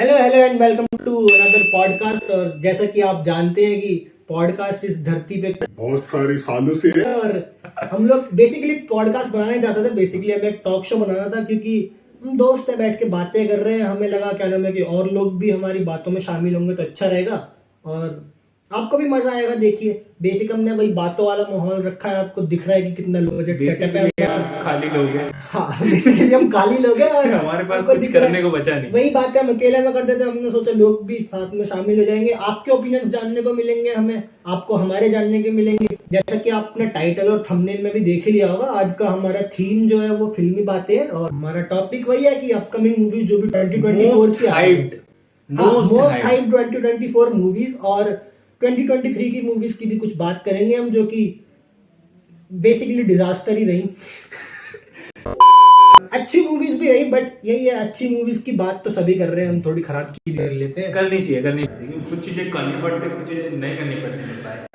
Hello hello and welcome to another podcast. और जैसा कि आप जानते हैं कि पॉडकास्ट इस धरती पे बहुत सारे सालों से है। और हम लोग बेसिकली पॉडकास्ट बनाने चाहते थे। बेसिकली हमें एक टॉक शो बनाना था क्योंकि हम दोस्त है, बैठ के बातें कर रहे हैं। हमें लगा क्या नाम है कि और लोग भी हमारी बातों में शामिल होंगे तो अच्छा रहेगा और आपको भी मजा आएगा। देखिए बेसिक हमने वही बातों वाला माहौल रखा है। आपको दिख रहा है कि कितना लो बजट सेटअप है बेसिकली हमारा। हम खाली लोग हैं। हाँ बेसिकली हम खाली लोग हैं और हमारे पास हमको कुछ दिख रहा है। करने को बचा नहीं। वही बात है, हम अकेले में करते थे। हमने सोचा लोग भी साथ में शामिल हो जाएंगे, आपके ओपिनियंस जानने को मिलेंगे, हमें आपको हमारे जानने के मिलेंगे। जैसा कि आपने टाइटल और थंबनेल में भी देख ही लिया होगा, आज का हमारा थीम जो है वो फिल्मी बातें है और हमारा टॉपिक वही है कि अपकमिंग मूवीज जो भी 2024 की आ रही हैं। मोस्ट हाइप 2024 मूवीज और 2023 की मूवीज की भी कुछ बात करेंगे हम, जो कि बेसिकली डिजास्टर ही रही। अच्छी मूवीज भी रही, बट यही है, अच्छी मूवीज की बात तो सभी कर रहे हैं, हम थोड़ी खराब की भी कर लेते हैं। करनी चाहिए क्योंकि कुछ चीजें करनी पड़ती है, कुछ चीजें नहीं करनी पड़ती चलता है।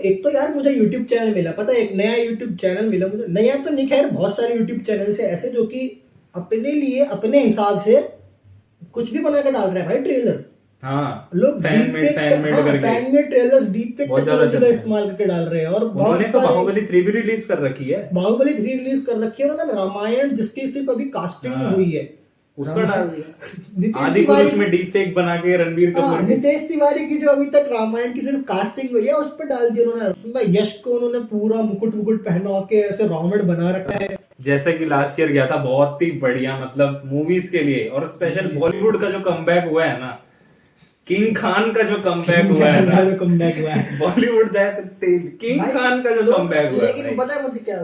एक तो यार मुझे YouTube चैनल मिला, पता है, एक नया YouTube चैनल मिला मुझे। नया तो नहीं, खैर बहुत सारे YouTube चैनल से ऐसे जो कि अपने लिए अपने हिसाब से कुछ भी बना के डाल रहे हैं भाई। ट्रेलर हाँ, लोग फैन मेड करके fan made trailers deep fake बहुत ज्यादा टेक्नोलॉजी का चलते हैं। इस्तेमाल करके डाल रहे हैं। और बहुत उन्होंने तो सारे बाहुबली 3 भी रिलीज कर रखी है। बाहुबली 3 रिलीज कर रखी है उन्होंने। रामायण जिसकी सिर्फ अभी कास्टिंग हाँ। हुई है, उसका डाल दिया। नितेश आदि तिवारी पुरुष में डीप फेक बना के रणबीर कपूर की। नितेश तिवारी की जो अभी तक रामायण की सिर्फ कास्टिंग हुई है उस पर डाल दी उन्होंने। यश को उन्होंने पूरा मुकुट वुकुट पहना के ऐसे रावण बना रखा है। जैसा कि लास्ट ईयर गया था, बहुत ही बढ़िया, मतलब मूवीज के लिए और स्पेशल बॉलीवुड का जो कमबैक हुआ है ना, किंग खान का जो कमबैक हुआ है ना, कमबैक हुआ है। बॉलीवुड जाए तो किंग भाई, खान का जो कमबैक हुआ है लेकिन भाई। पता है मुझे क्या,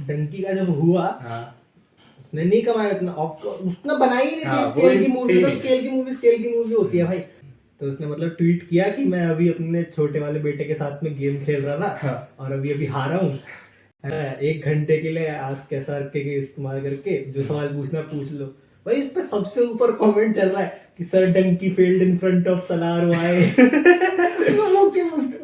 डंकी का जब हुआ हाँ, उसने नहीं कमाया उतना, उतना बनाई ही नहीं थी। हाँ, स्केल वो की मूवी तो थी। स्केल की मूवी होती है भाई। तो उसने मतलब ट्वीट किया कि मैं अभी अपने छोटे वाले बेटे के साथ में गेम खेल रहा था हाँ। और अभी हारा हूँ। 1 घंटे के लिए आस्क SRK के इस्तेमाल करके जो सवाल पूछना पूछ लो। भाई इस पे सबसे ऊपर कमेंट चल रहा है कि sir Dunki failed in front of Salaar वाई।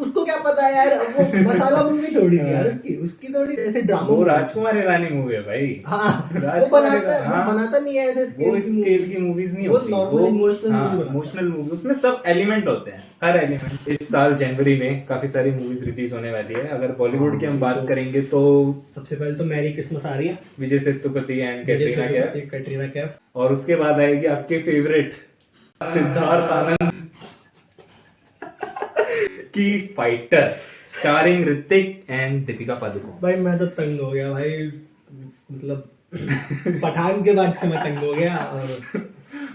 उसको क्या पता है यार, अब वो मसाला मूवी थोड़ी थी यार, उसकी थोड़ी ऐसे ड्रामा। वो राजकुमार ईरानी मूवी है भाई। हाँ वो बनाता नहीं है ऐसे वो स्केल की मूवीज नहीं होती, नॉर्मल इमोशनल इमोशनल मूवी, उसमें सब एलिमेंट होते हैं, हर एलिमेंट। इस साल जनवरी में काफी सारी मूवीज रिलीज होने वाली है। अगर बॉलीवुड की हम बात करेंगे तो सबसे पहले तो मैरी क्रिसमस आ रही है, विजय सेतुपति एंड कैटरीना कैफ। और उसके बाद आएगी आपके फेवरेट सिद्धार्थ आनंद की fighter, starring Hrithik and Deepika Padukone. भाई मैं तो तंग हो गया भाई, मतलब पठान के बाद से मैं तंग हो गया।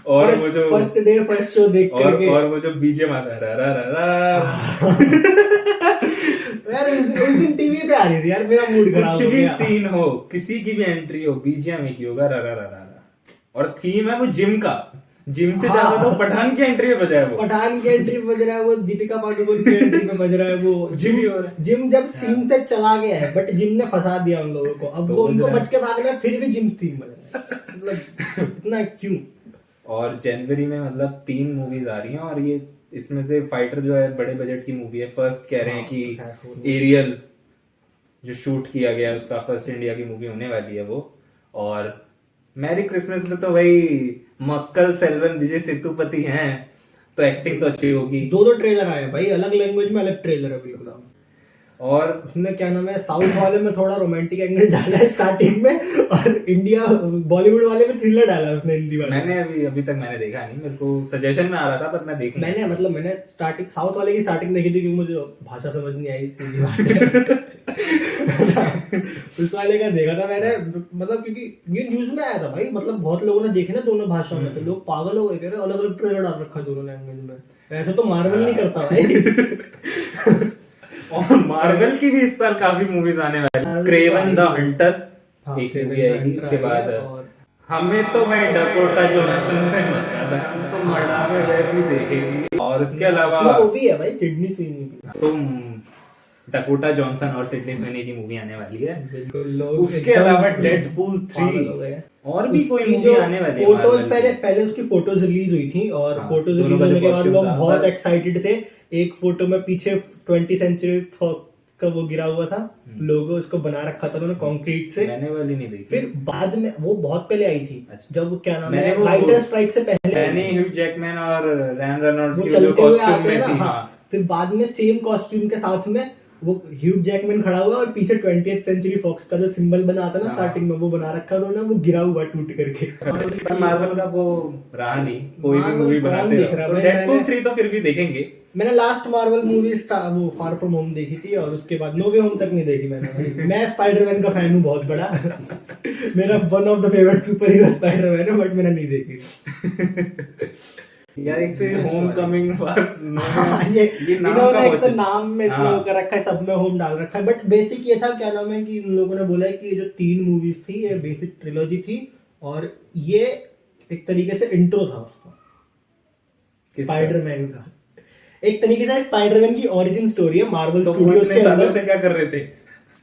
और वो जो फर्स्ट डे फर्स्ट शो देख करके और वो जो बीजेम आता है, रा रा रा रा। यार उस दिन टीवी पे आ रही थी यार, मेरा मूड खराब कुछ हो भी गया। सीन हो, किसी की भी एंट्री हो, बीजेम एक ही होगा, रा रा रा रा रा। और थीम है वो जिम का, जिम से ज्यादा तो पठान की एंट्री में बजा है वो। पठान की एंट्री पे बज रहा है वो, दीपिका पादुकोण की एंट्री पे बज रहा है वो। जिम ही हो रहा है। जिम जब सीन से चला गया है, बट जिम ने फंसा दिया उन लोगों को। अब तो वो उनको बज रहा है। बच के भागना है, फिर भी जिम थीम बज रहा है। मतलब इतना क्यों। और जनवरी में मतलब 3 मूवीज आ रही हैं और ये इसमें से फाइटर जो है बड़े बजट की मूवी है। फर्स्ट कह रहे हैं कि एरियल जो शूट किया गया है उसका फर्स्ट इंडिया की मूवी होने वाली है वो। और मैरी क्रिसमस में तो भाई मक्कल सेल्वन विजय सेतुपति हैं, तो एक्टिंग तो अच्छी होगी। 2 ट्रेलर आए हैं भाई, अलग लैंग्वेज में अलग ट्रेलर है बिल्कुल। और उसने क्या नाम है, साउथ वाले में थोड़ा रोमांटिक एंगल डाला है स्टार्टिंग में, और इंडिया बॉलीवुड वाले में थ्रिलर डाला है उसने हिंदी वाले। मैंने अभी तक मैंने देखा नहीं, मेरे को सजेशन में आ रहा था पर मैं देखूंगा। मैंने स्टार्टिंग साउथ वाले की स्टार्टिंग देखी थी क्योंकि मुझे भाषा समझ नहीं आई, सीधी बात है। उस वाले का देखा था मैंने, मतलब क्योंकि ये न्यूज में आया था भाई। मतलब बहुत लोगों ने देखे ना दोनों भाषाओं में, तो लोग पागल हो गए, कह रहे अलग अलग ट्रेलर डाल रखा दोनों लैंग्वेज में। ऐसे तो मार्वल नहीं करता भाई। और मार्वल की भी इस साल काफी मूवीज आने वाली है। क्रेवन द हंटर एक मूवी आएगी। उसके बाद हमें तो भाई डकोटा जॉनसन से मतलब है, हम तो मर्डा में वह भी देखेंगे। और उसके अलावा वो भी है भाई, सिडनी स्वीनी भी। तुम डकोटा जॉनसन और सिडनी स्वेनी की मूवी आने वाली है। बिल्कुल। लोग उसके अलावा डेडपूल 3 और भी कोई मूवी आने वाली है। फोटोज पहले उसकी फोटोज रिलीज हुई थी और फोटोज रिलीज होने के बाद लोग बहुत एक्साइटेड थे। एक फोटो में पीछे 20th सेंचुरी का वो गिरा हुआ था लोगो, उसको बना रखा था उन्होंने कंक्रीट से। मैंने वाली नहीं देखी। फिर बाद में वो बहुत पहले आई थी। अच्छा। जब क्या नाम मैंने है वो राइटर स्ट्राइक से पहले मैंने ह्यू जैकमैन और रैन रेनॉल्ड्स वो की जो चलते हुए कॉस्ट्यूम आते हैं में ना। थी। हाँ, फिर बाद में सेम कॉस्ट्यूम के साथ में वो ह्यू जैकमैन खड़ा हुआ और पीछे 20th सेंचुरी फॉक्स का जो सिंबल बना था ना हाँ। स्टार्टिंग में, वो बना रखा उन्होंने, वो गिरा हुआ टूट करके। मार्वल का वो रहा नहीं, कोई भी Marvel मूवी कौन बनाते देख रहो। रहा तो भाई, डेडपूल मैंने- 3 तो फिर भी देखेंगे। मैंने लास्ट मार्वल मूवी वो फार फ्रॉम होम देखी थी और उसके बाद नो वे होम तक नहीं देखी मैंने भाई। मैं स्पाइडरमैन का फैन हूँ बहुत बड़ा। मेरा one of the favourite super hero Spiderman है, बट मैंने नहीं देखी। यार एक तो होम कमिंग हाँ, ये नाम इन्होंने का एक हो तो नाम में इतना हाँ। वो कर रखा है, सब में होम डाल रखा है, बट बेसिक ये था, क्या नाम है कि इन लोगों ने बोला है कि ये जो 3 मूवीज थी ये बेसिक ट्रिलॉजी थी और ये एक तरीके से इंट्रो था उसका, स्पाइडरमैन का। एक तरीके से स्पाइडरमैन की ओरिजिन स्टोरी है मार्वल तो वो स्टूडियोज इतने के सालों अंदर। से क्या कर रहे थे?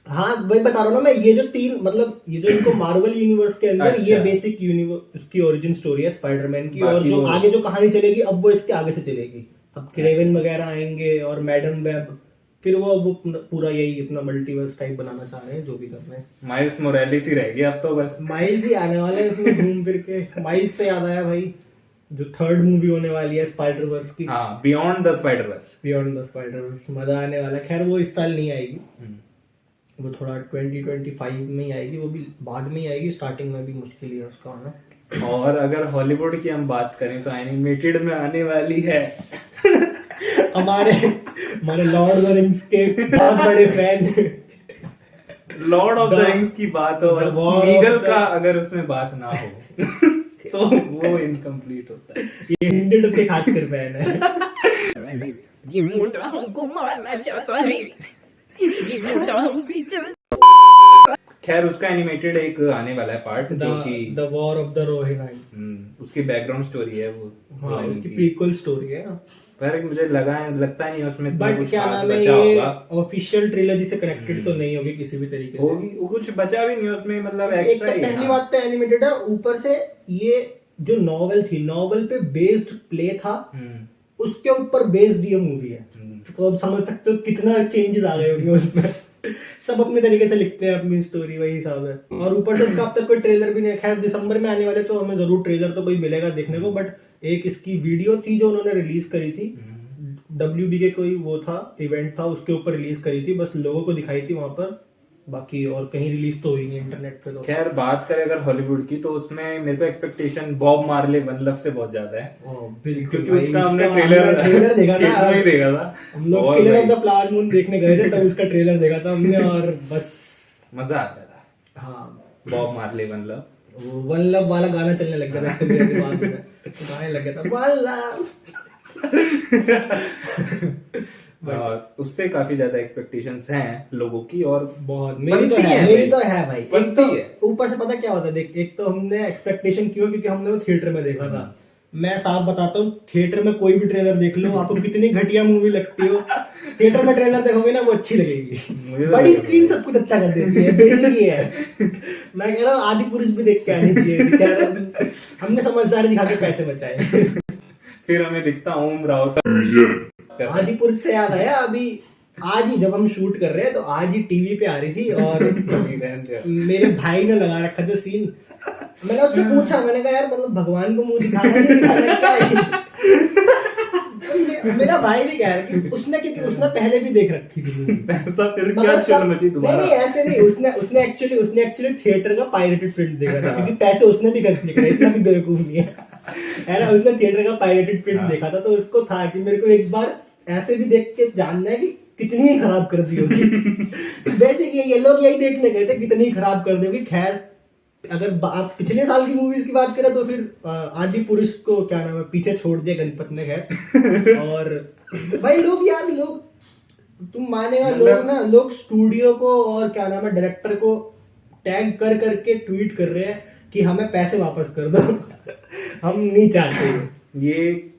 हाँ वही बता रहा हूँ ना मैं, ये जो 3 मतलब ये जो इनको मार्वल यूनिवर्स के अंदर ये अच्छा। बेसिक यूनिवर्स की ओरिजिन स्टोरी है स्पाइडरमैन की, और बाकी जो वो- आगे जो कहानी चलेगी अब वो इसके आगे से चलेगी। अब क्रेवन वगैरह आएंगे और मैडम वेब, फिर वो पूरा यही अपना मल्टीवर्स टाइप बनाना चाह रहे हैं, जो भी कर रहे हैं। माइल्स मोरालिस ही रह गया अब तो बस। माइल्स ही आने वाले हैं इसमें घूम फिर के। माइल्स से याद आया भाई, जो 3rd मूवी होने वाली है स्पाइडर वर्स की, हाँ, beyond the spider verse. Beyond the spider verse, मजा आने वाला है। खैर वो इस साल नहीं आएगी, वो थोड़ा 2025 में ही आएगी, वो भी बाद में ही आएगी, स्टार्टिंग में भी मुश्किल ही है उसका आना। और अगर हॉलीवुड की हम बात करें तो एनिमेटेड में आने वाली है हमारे लॉर्ड ऑफ द रिंग्स के बहुत बड़े fan, Lord of the rings की बात हो और The War of स्मीगल the- का अगर उसमें बात ना हो तो वो इनकम्प्लीट होता है। ये हिंदी डब के खासकर फैन है। खैर उसका एनिमेटेड एक आने वाला है पार्ट जो कि द वॉर ऑफ द रोहिनाइन, उसकी बैकग्राउंड स्टोरी है वो। हाँ उसकी प्रीक्वल स्टोरी है ना। पर मुझे लगता नहीं उसमें इतना बट कुछ क्या खास नाम है, बचा ये होगा। ऑफिशियल ट्रिलॉजी से कनेक्टेड तो नहीं होगी किसी भी तरीके से। होगी, कुछ बचा भी नहीं उसमें, मतलब एक एक्स्ट्रा तो ही पहली है। बात तो एनिमेटेड है, ऊपर से ये जो नॉवेल थी, नॉवेल पे बेस्ड प्ले था, उसके ऊपर बेस्ड ये मूवी है। तो अब समझ सकते हो कितना चेंजेस आ गए होंगे उसमें। सब अपने तरीके से लिखते हैं अपनी स्टोरी, वही हिसाब है। और ऊपर से इसका अब तक कोई ट्रेलर भी नहीं है। खैर दिसंबर में आने वाले तो हमें जरूर ट्रेलर तो कोई मिलेगा देखने को, बट एक इसकी वीडियो थी जो उन्होंने रिलीज करी थी, WB के कोई वो था इवेंट था, उसके ऊपर रिलीज करी थी, बस लोगों को दिखाई थी वहां पर, बाकी और कहीं रिलीज तो हुई नहीं इंटरनेट पे। तो खैर बात करें अगर हॉलीवुड की तो उसमें मेरे को expectation Bob Marley one love से बहुत ज्यादा है, बिल्कुल क्योंकि भाई, उसका हमने उसका ट्रेलर देखा ना, ही देखा था। हम लोग और किलर ऑफ भाई, द फ्लावर मून देखने गए थे, तब उसका ट्रेलर देखा था हमने और बस मजा आ गया था। हाँ, बॉब मार्ले वन लव, वो वन लव वाला गाना चलने लग गया था इसके बाद में, गाने लग गया था वन लव। और उससे काफी ज्यादा एक्सपेक्टेशंस हैं लोगों की, और बहुत मेरी तो बनती है, है मेरी भाई। तो है भाई। एक बनती तो है। ऊपर से पता क्या होता है, देख एक तो हमने एक्सपेक्टेशन क्यों, क्योंकि हमने वो थिएटर में देखा था। मैं साफ बताता हूँ, थिएटर में कोई भी ट्रेलर देख लो, आपको कितनी घटिया मूवी लगती हो, थिएटर में ट्रेलर देखोगे ना वो अच्छी लगेगी। मुझे तो बड़ी लगेगा। स्क्रीन सब कुछ अच्छा कर देती है, बेसिक ये है। मैं कह रहा हूँ आदि पुरुष भी देख के आनी चाहिए। कह रहा हूँ, हमने समझदारी दिखा के पैसे बचाए। फिर हमें दिखता ओम राउत। आदि पुरुष से याद आया, अभी आज ही जब हम शूट कर रहे हैं तो आज ही टीवी पे आ रही थी और मेरे भाई ने लगा रखा था सीन। मैंने उससे पूछा, मैंने कहा यार मतलब भगवान को मुंह दिखाना नहीं दिखाना क्या है? मेरा भाई भी कह रहा है कि उसने, क्योंकि उसने पहले भी देख रखी थी movie। ऐसा फिर मगर क्या चल सब- मची दोबारा? नहीं ऐसे नहीं, उसने एक्चुअली थिएटर का पायरेटेड प्रिंट देखा था, क्योंकि पैसे उसने भी खर्च नहीं करे, इतना भी बेवकूफ नहीं है ना। उसने थिएटर का पायरेटेड प्रिंट देखा था, तो उसको था कि मेरे को एक बार ऐसे भी देख के जानना है कि कितनी ही खराब कर दी होगी। बेसिक ये लोग यही देखने गए थे, कितनी खराब कर दी होगी। खैर अगर आप पिछले साल की मूवीज की बात करें तो फिर आदि पुरुष को क्या नाम है पीछे छोड़ दिया गणपत ने। खैर और भाई लोग तुम मानेगा, लोग स्टूडियो को और क्या नाम है डायरेक्टर को टैग कर करके ट्वीट कर रहे हैं कि हमें पैसे वापस कर दो। हम नहीं चाहते। ये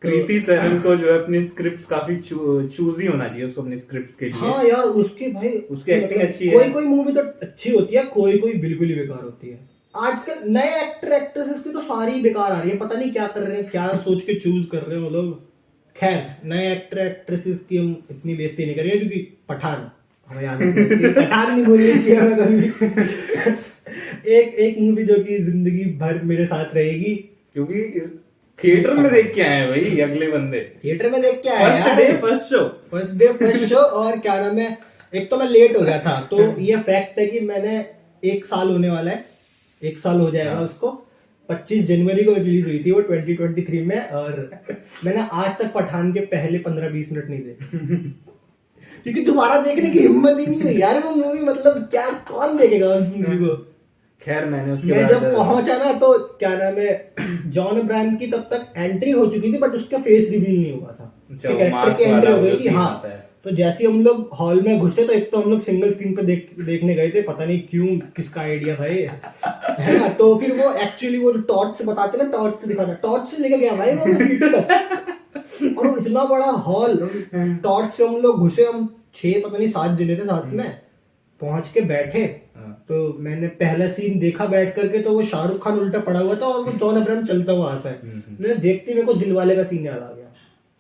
कृति सेनन को जो है अपनी स्क्रिप्ट्स काफी चूजी होना चाहिए उसको अपनी स्क्रिप्ट्स के लिए। हाँ यार उसकी भाई उसकी एक्टिंग अच्छी है। कोई मूवी तो अच्छी होती है, कोई बिल्कुल ही बेकार होती है। आजकल नए एक्टर एक्ट्रेसेस की तो सारी बेकार आ रही है, पता नहीं क्या कर रहे हैं, क्या सोच के चूज कर रहे हैं वो लोग। खैर नए एक्टर एक्ट्रेसेस की हम इतनी बेइज्जती नहीं करेंगे, क्योंकि पठान हमें याद रखना चाहिए, पठान नहीं बोलनी चाहिए हमें कभी। एक मूवी जो कि जिंदगी भर मेरे साथ रहेगी, क्योंकि इस थिएटर में देख के आए हैं भाई अगले बंदे, थिएटर में देख के आया फर्स्ट यार, day first show. First day first show. और क्या नाम है, एक तो मैं लेट हो गया था, तो ये फैक्ट है कि मैंने 1 साल होने वाला है, 1 साल हो जाएगा उसको। 25 जनवरी को रिलीज हुई थी वो 2023 में, और मैंने आज तक पठान के पहले 15-20 मिनट नहीं देखे क्योंकि दोबारा देखने की हिम्मत ही नहीं हुई यार वो मूवी, मतलब क्या, कौन देखेगा उस मूवी को। खैर मैंने उसके मैं बाद जब पहुंचा ना तो क्या नाम है, जॉन अब्राहम की तब तक एंट्री हो चुकी थी, बट उसका फेस रिवील नहीं हुआ था, अच्छा, वो कैरेक्टर मास्क की एंट्री वाला हो गई जो थी। scene हाँ, आता है। तो जैसे ही हम लोग हॉल में घुसे तो एक तो हम लोग सिंगल स्क्रीन पे देखने गए थे, पता नहीं क्यों, किसका आइडिया था ये, है ना। तो फिर वो एक्चुअली वो टॉर्च से बताते ना, टॉर्च से दिखाता, टॉर्च से लेके गया भाई वो सीट तक, और वो इतना बड़ा हॉल, टॉर्च से हम लोग घुसे, हम 6 पता नहीं 7 जने थे साथ में, पहुंच के बैठे। तो मैंने पहला सीन देखा बैठ करके, तो वो शाहरुख खान उल्टा पड़ा हुआ था और वो जॉन अब्राहम चलता हुआ आता है। मैंने देखते मेरे को दिलवाले का सीन याद आ गया,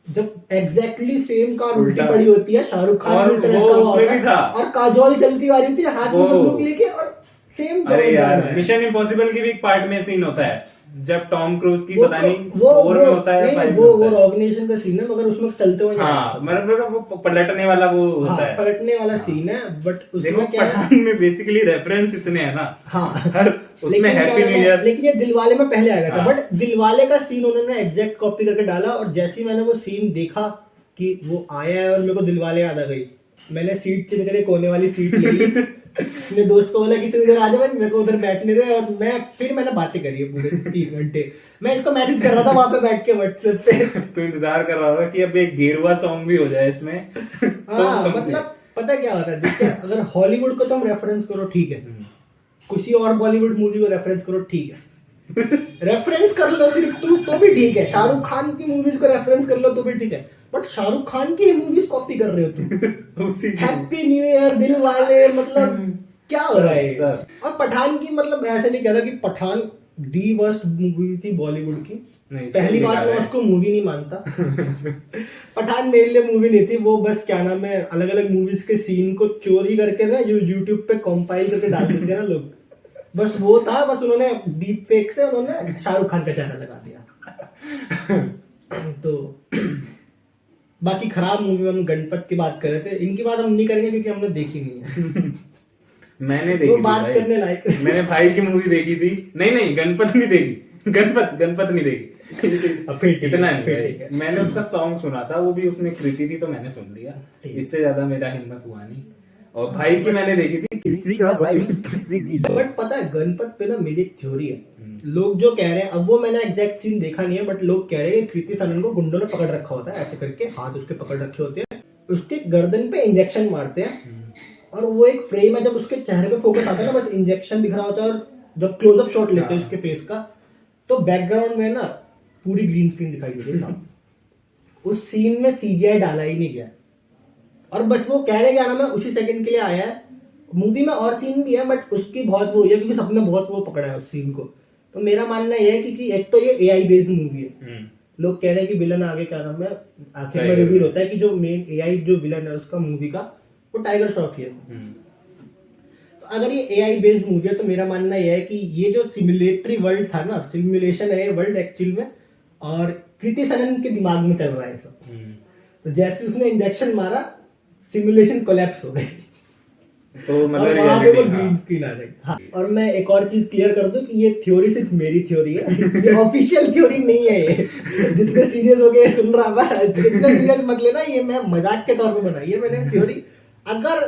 जब एग्जैक्टली सेम कार उल्टी पड़ी होती है, शाहरुख खान और उल्टा वो लटका हुआ उसमें होता भी है, था। और काजोल चलती आ रही थी हाथ में वो- बंदूक लेके, और सेम अरे यार मिशन इम्पॉसिबल की भी एक पार्ट में सीन होता है जब टॉम क्रूज की पता नहीं वो 4 में होता है, 5 में वो होता है। ऑर्गेनाइजेशन का सीन है, मगर उसमें चलते हुए नहीं हाँ आता। मतलब वो पलटने वाला वो हाँ, होता है। पलटने वाला सीन है, बट देखो उसमें क्या है, पठान में बेसिकली रेफरेंस इतने हैं ना, हाँ हर उसमें हैप्पी न्यू ईयर, लेकिन ये दिलवाले में पहले आ गया था। हाँ। बट दिलवाले का सीन उन्होंने एग्जैक्ट कॉपी करके डाला, और जैसे ही मैंने वो सीन देखा कि वो आया है और मेरे को दिलवाले याद आ गई, मैंने सीट चुन कर कोने वाली सीट ले ली। अपने दोस्त को बोला कि तू इधर आ जा, मेरे को उधर बैठने दे, और मैंने बातें करी है पूरे 3 घंटे। मैं इसको मैसेज कर रहा था वहां पे बैठ के व्हाट्सएप पे। तो इंतजार कर रहा होगा कि अब एक गेरुआ सॉन्ग भी हो जाए इसमें। हाँ, मतलब पता क्या होता है, देखिए अगर हॉलीवुड को तुम रेफरेंस करो ठीक है, किसी और बॉलीवुड मूवी को रेफरेंस करो ठीक है, रेफरेंस कर लो सिर्फ तुम तो भी ठीक है, शाहरुख खान की मूवीज को रेफरेंस कर लो तो भी ठीक है, बट शाहरुख खान की मूवीज कॉपी कर रहे हो तुम। उसी की- हैप्पी न्यू ईयर, दिल वाले, मतलब क्या हो रहा है। सर। और पठान की, मतलब ऐसे नहीं कह रहा कि पठान दी वर्स्ट मूवी थी बॉलीवुड की, नहीं, पहली सही बात कहा मैं है। उसको मूवी नहीं मानता। पठान मेरे लिए मूवी नहीं थी, वो बस क्या नाम है, अलग अलग मूवीज के सीन को चोरी करके ना जो यूट्यूब पे कंपाइल करके डाल देते हैं ना लोग, बस वो था। बस उन्होंने डीप फेक से उन्होंने शाहरुख खान का चेहरा लगा दिया। तो बाकी खराब मूवी में हम गणपत की बात कर रहे थे, इनकी बात हम नहीं करेंगे क्योंकि हमने देखी नहीं है। मैंने देखी वो थी बात भाई। करने लायक। मैंने भाई की मूवी देखी थी। नहीं गणपत नहीं देखी, गणपत नहीं देखी। अब फिर ठीक है, इतना नहीं फिर भाई। ठीक है। मैंने उसका सॉन्ग सुना था, वो भी उसमें कृति थी तो मैंने सुन लिया, ठीक। इससे ज्यादा मेरा हिम्मत हुआ नहीं। और भाई की मैंने देखी थी किसी का भाई किसी की। बट पता है गणपत पे ना मेरी एक थ्योरी है, लोग जो कह रहे हैं, अब वो मैंने एग्जैक्ट सीन देखा नहीं है, बट लोग कह रहे हैं कि कृति सनन को गुंडों ने पकड़ रखा होता है, ऐसे करके हाथ उसके पकड़ रखे होते हैं, उसके गर्दन पे इंजेक्शन मारते हैं, और वो एक फ्रेम है, जब उसके चेहरे पे फोकस आता है ना, बस इंजेक्शन दिख रहा होता है, और जब क्लोजअप शॉट लेते हैं उसके फेस का, तो बैकग्राउंड में ना पूरी ग्रीन स्क्रीन दिखाई देती है सामने। उस सीन में सीजीआई डाला ही नहीं गया, और बस वो कह रहे क्या नाम है, उसी सेकंड के लिए आया है। मूवी में और सीन भी है, बट उसकी बहुत वो है क्योंकि सबने बहुत वो पकड़ा है उस सीन को। तो मेरा मानना यह है कि एक तो ये एआई बेस्ड मूवी है, लोग कह रहे हैं कि विलन आगे क्या नाम है, आखिर में रिवील होता है कि जो मेन एआई जो विलन है उसका मूवी का, वो टाइगर श्रॉफ ही है। तो अगर ये एआई बेस्ड मूवी है तो मेरा मानना यह है कि ये जो सिमुलेटरी वर्ल्ड था ना, सिमुलेशन है ये वर्ल्ड एक्चुअल में, और कृति सनन के दिमाग में चल रहा है सब। तो जैसे उसने इंजेक्शन मारा, सिमुलेशन कोलैप्स हो गई, तो और मतलब वहां पे वो reality, ग्रीन स्क्रीन आ गई। हाँ, और मैं एक और चीज क्लियर कर दूं कि ये थ्योरी सिर्फ मेरी थ्योरी है, ये ऑफिशियल थ्योरी नहीं है। ये जितने सीरियस हो गए सुन रहा है, इतने सीरियस मत लेना, ये मैं मजाक के तौर पे बनाई है मैंने थ्योरी। अगर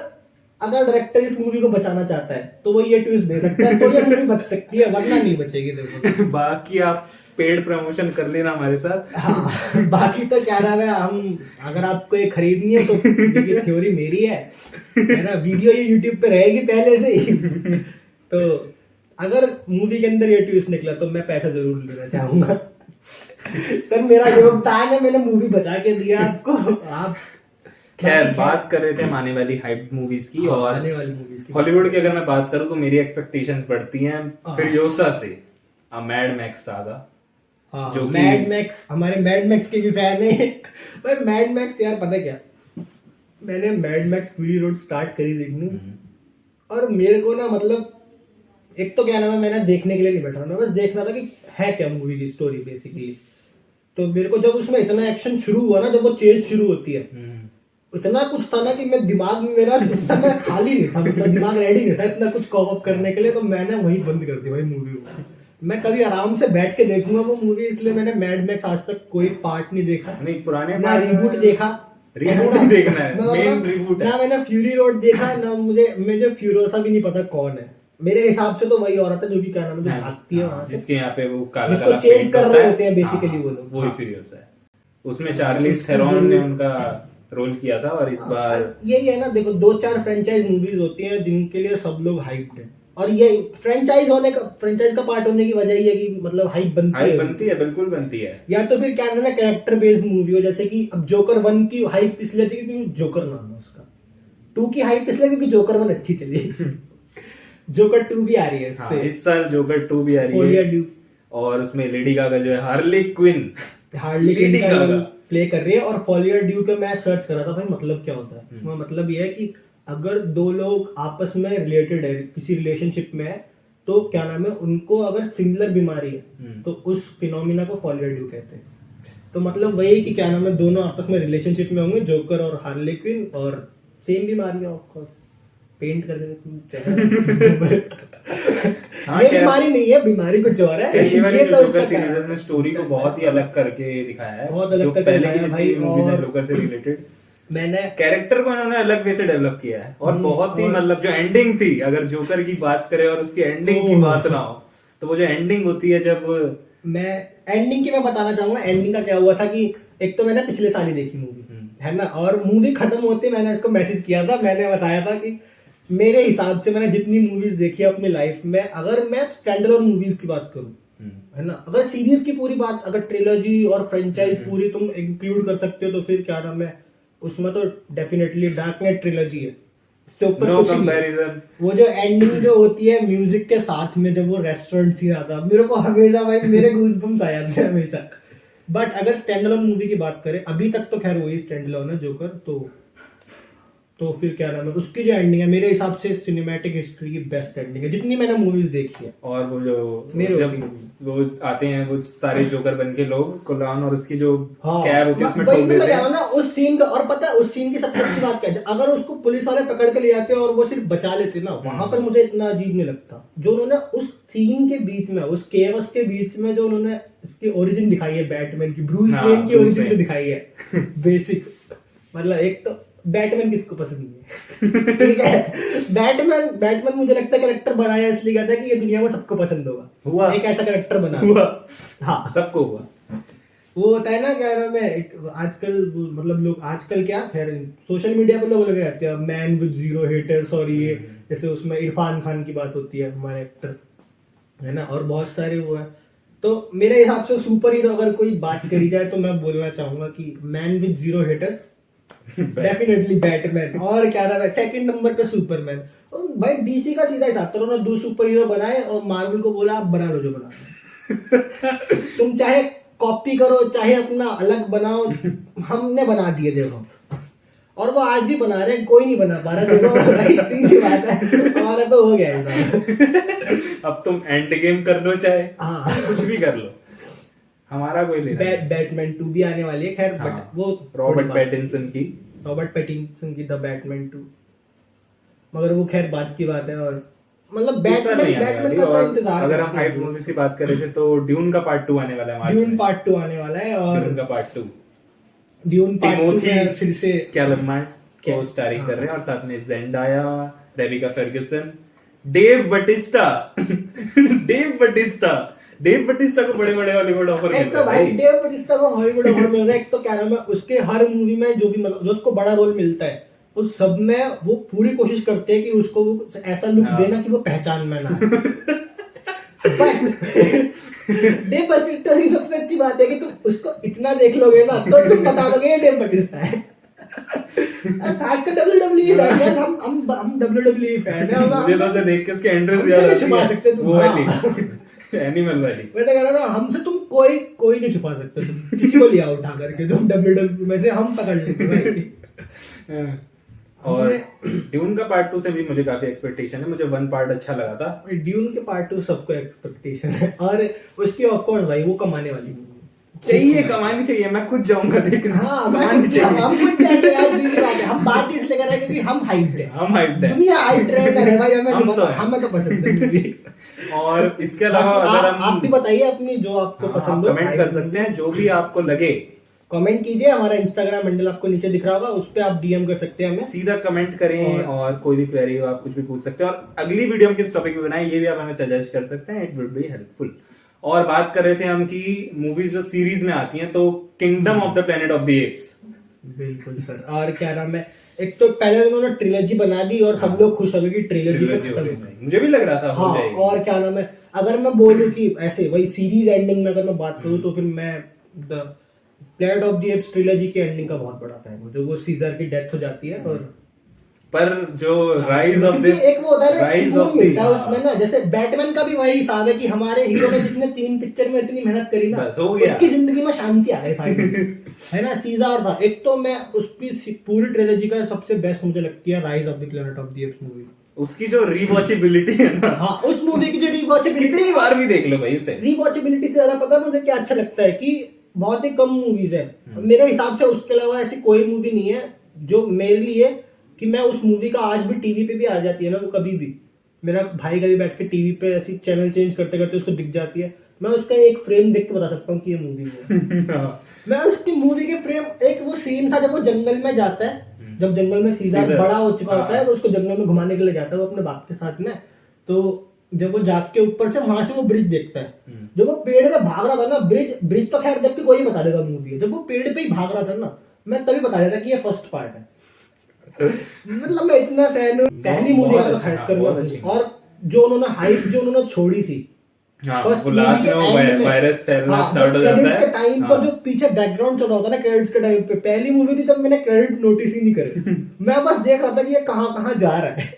डायरेक्टर इस मूवी को बचाना चाहता है तो वो ये ट्विस्ट दे सकता है, तो ये मूवी बच सकती है, वरना नहीं बचेगी। देखो बाकी आप पेड प्रमोशन कर लेना हमारे साथ। हाँ, बाकी तो क्या नाम है, हम अगर आपको ये खरीदनी है तो देखिए थ्योरी मेरी है ना, वीडियो ये यूट्यूब पे रहेगी पहले से ही। तो अगर मूवी के अंदर ये ट्विस्ट निकला तो मैं पैसा जरूर लेना चाहूंगा। सर मेरा योगदान है, मैंने मूवी बचा के दिया आपको। आप खैर बात कर रहे थे हम आने वाली हाइप मूवीज की, और आने वाली मूवीज की हॉलीवुड की अगर मैं बात करूं तो मेरी एक्सपेक्टेशंस बढ़ती हैं फिरियोसा से, मैड मैक्स सागा। हाँ, जो कि- मैड मैक्स, हमारे मैड मैक्स के भी फैन है भाई। मैड मैक्स यार पता क्या, मैंने mad max fury road start करी देखनी, और मेरे को ना मतलब एक तो क्या नाम है, मैंने देखने के लिए नहीं बैठा, मैं बस देख रहा था कि है क्या मूवी की स्टोरी बेसिकली। तो मेरे को जब उसमें इतना एक्शन शुरू हुआ ना, जब वो चेज शुरू होती है, इतना कुछ था ना कि मैं दिमाग में मेरा उस समय खाली नहीं था, मतलब दिमाग रेडी नहीं था इतना कुछ कॉप अप करने के लिए। तो मैंने वही बंद कर दी भाई मूवी को। मैं कभी आराम से बैठ के देखूंगा वो मूवी, इसलिए मैंने मैड मैक्स आज तक कोई पार्ट नहीं देखा, नहीं पुराने ना रिबूट देखा, रिबूट ही देखना है, मैं बता रहा मेन हूँ, रिबूट है। ना मैंने फ्यूरी रोड देखा, ना मुझे फ्यूरोसा भी नहीं पता कौन है। मेरे हिसाब से तो वही औरत है जो कि क्या नाम है, जो भागती है वहां से, जिसके यहाँ पे वो काला जिसको काला चेज पेंट कर होता रहे है। होते हैं बेसिकली हाँ, वो लोग। वही हाँ। फ्यूरियस है। उसमें चार्लिस थेरॉन ने उनका रोल किया था, और इस बार यही है ना, देखो 2-4 फ्रेंचाइज मूवीज होती हैं जिनके लिए सब लोग हाइप्ड हैं, और ये फ्रेंचाइज का पार्ट होने की वजह ये है कि मतलब हाइप बनती है, बिल्कुल बनती है। या तो फिर क्या नाम है, कैरेक्टर बेस्ड मूवी हो, जैसे कि अब जोकर 1 की हाइप इसलिए थी क्योंकि जोकर नाम है उसका, 2 की हाइप इसलिए क्योंकि जोकर 1 अच्छी चली। जोकर 2 भी आ रही है हाँ, इस साल जोकर 2 भी आ रही फोलिया है, ड्यू और उसमें लेडी गागा जो है Harley Quinn Lady Gaga play कर रही है। और फॉलियर ड्यू के मैं सर्च कर रहा था भाई मतलब क्या होता है, उसमें मतलब ये है कि अगर दो लोग आपस में रिलेटेड है, किसी रिलेशनशिप में है, तो क्या नाम है, उनको अगर सिमिलर बीमारी है तो उस फिनोमिना को फॉलियर ड्यू कहते हैं। तो मतलब वही कि क्या नाम है, दोनों आपस में रिलेशनशिप में होंगे, जोकर और हार्ली क्विन, और सेम बीमारी है ऑफ कोर्स, पेंट कर देंगे। हाँ, ये बीमारी नहीं है, बीमारी कुछ और है। ये वाली ये जो तो जोकर उसका सीरीज में स्टोरी को बहुत ही अलग करके दिखाया है, बहुत अलग जो करके पहले की दिखाया है जितनी भाई। मूवीज हैं और जोकर से रिलेटेड, मैंने कैरेक्टर को इन्होंने अलग वे से डेवलप किया है, और बहुत ही मतलब जो एंडिंग थी, अगर जोकर की बात करें और उसकी एंडिंग की बात ना हो, तो वो जो एंडिंग होती है जब मैं एंडिंग की मैं बताना चाहूंगा। एंडिंग का क्या हुआ था कि एक तो मैंने पिछले साल ही देखी मूवी, है ना, और मूवी खत्म होते मैंने इसको मैसेज किया था, मैंने बताया था कि मेरे हिसाब से मैंने जितनी मूवीज देखी है अपनी लाइफ में, अगर मैं स्टैंडअलोन मूवीज की बात करूं, है ना, अगर सीरीज की पूरी बात, अगर ट्रिलॉजी और फ्रेंचाइज पूरी तुम इंक्लूड कर सकते हो, तो फिर क्या नाम है, उसमें तो डेफिनेटली डार्क नाइट ट्रिलॉजी है, इसके ऊपर कुछ नहीं। वो जो एंडिंग जो होती है म्यूजिक के साथ में, जब वो रेस्टोरेंट सीन आता, मेरे को हमेशा भाई मेरे गूज़बम्स आ जाते हैं हमेशा। बट अगर स्टैंडअलोन मूवी की बात करें, अभी तक तो खैर वही स्टैंडअलोन है जोकर, तो फिर क्या नाम है, उसकी जो एंडिंग है मेरे हिसाब से सिनेमैटिक हिस्ट्री की बेस्ट एंडिंग है जितनी मैंने मूवीज देखी है। और वो जो मेरे जब वो आते हैं वो सारे जोकर बन के लोग, कुलान और उसकी जो हाँ, कैब होती है उसमें वही ठोक तो मैं देते कह रहा हूं हैं ना उस सीन का। और पता है उस सीन की सबसे अच्छी बात क्या है, अगर उसको पुलिस वाले पकड़ के ले जाते और वो सिर्फ बचा लेते ना, वहां पर मुझे इतना अजीब नहीं लगता। जो उन्होंने उस सीन के बीच में, उस केवस के बीच में जो उन्होंने इसकी ओरिजिन दिखाई है, बैटमैन की, ब्रूस वेन की ओरिजिन जो दिखाई है बेसिक, मतलब एक तो बैटमैन किसको पसंद नहीं है। ठीक है, बैटमैन मुझे लगता है कैरेक्टर बनाया इसलिए गया था कि ये दुनिया में सबको पसंद होगा, एक ऐसा कैरेक्टर बना हुआ, हाँ सबको हुआ। वो होता है ना, क्या नाम है, आजकल मतलब लोग आजकल क्या, खैर सोशल मीडिया पर लोग लगे रहते हैं मैन विद 0 हेटर्स, और ये जैसे उसमें इरफान खान की बात होती है, हमारे एक्टर, है ना, और बहुत सारे वो है। तो मेरे हिसाब से सुपर हीरो अगर कोई बात करी जाए तो मैं बोलना चाहूंगा कि man with 0 haters, definitely Batman, और क्या नाम है सेकंड नंबर पे सुपरमैन। भाई डीसी का सीधा हिसाब करो ना, 2 सुपर हीरो बनाए और मार्वल को बोला आप बना लो जो बनाना। तुम चाहे कॉपी करो चाहे अपना अलग बनाओ, हमने बना दिए देखो, और वो आज भी बना रहे हैं, कोई नहीं बना पा रहा देखो भाई, सीधी बात है, हमारा तो हो गया है। अब तुम एंड गेम कर लो चाहे कुछ भी कर लो, हमारा कोई लेना नहीं। बैटमैन 2 भी आने वाली है खैर, हाँ, बट वो रॉबर्ट पैटिंसन की द बैटमैन 2, मगर वो खैर बात की बात है। और मतलब इस बार नहीं आने बैटमैन वाली। का तो और इंतजार अगर हम करते हाइप हैं। मूवीज की बात कर रहे थे तो ड्यून का पार्ट 2 आने वाला है मार्च ड्यून में। पार्ट 2 आने वाला है, और ड्यून का पार्ट 2 ड्यून पार्ट 2 में फिर से कैलमार्ट को स्टारिंग कर रहे हैं, और साथ में Zendaya, Rebecca Ferguson, Dave Bautista. Dave Bautista को बड़े बड़े हॉलीवुड ऑफर एक तो भाई डेव बटिस्टा को हॉलीवुड ऑफर मिल रहा है, एक तो क्या नाम है उसके हर मूवी में जो भी मतलब जो उसको बड़ा रोल मिलता है उस सब में वो पूरी कोशिश करते हैं कि उसको वो ऐसा लुक देना कि वो पहचान में ना आए। बट डेव बटिस्टा की सबसे अच्छी बात है कि तुम उसको इतना देख लोगे ना तो तुम बता दोगे ये डेव बटिस्टा है। खासकर WWE फैन है, हम WWE फैन है, मुझे तो उसे देख के उसके एंट्रेंस याद नहीं आती छुपा है, सकते तुम, वो हाँ। वाली एनिमल वाली। मैं तो कह रहा हूँ हमसे तुम कोई नहीं छुपा सकते, तुम किसी को लिया उठा करके तुम WWE में से हम पकड़ लेंगे भाई। और ड्यून का पार्ट 2 से भी मुझे काफी एक्सपेक्टेशन है। मुझे 1 पार्ट अच्छा लगा था। ड्यून के पार्ट 2 सबको एक्सपेक्टेशन है, और उसकी ऑफ कोर्स भाई वो कमाने वाली movie है। चाहिए, कमानी चाहिए। मैं खुद जाऊंगा देखने। हाँ कमानी चाहिए। हम खुद जाएंगे यार, सीधी बात है। हम बात इसलिए कर रहे हैं क्योंकि हम हाइप्ड है, हम hyped है। दुनिया हाइप्ड रहे भाई, हम तो हैं। हमें तो पसंद है movie। और इसके अलावा बाकी अगर आप भी हम बताइए अपनी जो आपको पसंद हो, कमेंट कर सकते हैं, जो भी आपको लगे कमेंट कीजिए। हमारा इंस्टाग्राम हैंडल आपको नीचे दिख रहा होगा, उस पे आप डीएम कर सकते हैं हमें। सीधा कमेंट करें, और कोई भी क्वेरी हो आप कुछ भी पूछ सकते हैं। और अगली वीडियो हम किस टॉपिक पे बनाएं ये भी आप हमें सजेस्ट कर सकते हैं, इट वुड बी हेल्पफुल। और बात कर रहे थे हम कि मूवीज जो सीरीज में आती हैं, तो kingdom of the Planet of the apps. बिल्कुल सर। और क्या नाम है, एक तो पहले उन्होंने ट्रिलॉजी बना दी और सब लोग खुश हो गए कि ट्रिलॉजी पे खत्म है। मुझे भी लग रहा था हो हाँ, जाएगी। और क्या नाम है, अगर मैं बोलूं कि ऐसे वही सीरीज एंडिंग में अगर मैं बात करूं तो फिर मैं the Planet of the apps trilogy की एंडिंग का बहुत बड़ा फैन हूं, जो वो सीजर की डेथ हो जाती है। और पर जो राइज ऑफ द एक वो होता है ना, राइज सुकून ऑफ मिलता है उसमें ना। जैसे बैटमैन का भी वही हिसाब है कि हमारे हीरो ने जितने 3 पिक्चर में इतनी मेहनत करी ना, बस हो गया। उसकी जिंदगी में शांति आ गई फाइनली। है ना, सीजर था एक। तो मैं उसकी पूरी ट्रिलॉजी का सबसे बेस्ट मुझे लगती है rise of the Planet of the apps movie. उसकी जो रीवॉचेबिलिटी है ना, हाँ, उस मूवी की जो रीवॉचेबिलिटी, कितनी बार भी देख लो भाई उसे। रीवॉचेबिलिटी से ज्यादा पता है मुझे क्या अच्छा लगता है कि बहुत ही कम मूवीज है मेरे हिसाब से, उसके अलावा ऐसी कोई मूवी नहीं है जो मेरे लिए कि मैं उस मूवी का आज भी टीवी पे भी आ जाती है ना, वो कभी भी मेरा भाई कभी बैठ के टीवी पे ऐसी चैनल चेंज करते करते उसको दिख जाती है, मैं उसका एक फ्रेम देख के बता सकता हूँ कि ये मूवी है। मैं उसकी मूवी के फ्रेम, एक वो सीन था जब वो जंगल में जाता है, जब जंगल में सीजर बड़ा हो चुका होता है, तो उसको जंगल में घुमाने के लिए जाता है वो अपने बाप के साथ में। तो जब वो जाग के ऊपर से वहां से वो ब्रिज देखता है, जब वो पेड़ पे भाग रहा था ना, ब्रिज तो खैर देख के कोई बता देगा मूवी है, जब वो पेड़ पे ही भाग रहा था ना, मैं तभी बता देता कि ये फर्स्ट पार्ट है। मतलब मैं इतना फैन हूँ पहली मूवी का, तो खास कर। और जो उन्होंने हाइप जो उन्होंने छोड़ी थी, हाँ, वो लास्ट में वो वायरस फैलना स्टार्ट हो जाता है। के टाइम पर जो पीछे बैकग्राउंड चल रहा होता है ना क्रेडिट्स के टाइम पे, पहली मूवी थी जब मैंने क्रेडिट नोटिस ही नहीं करे। मैं बस देख रहा था कि ये कहाँ कहाँ जा रहा है।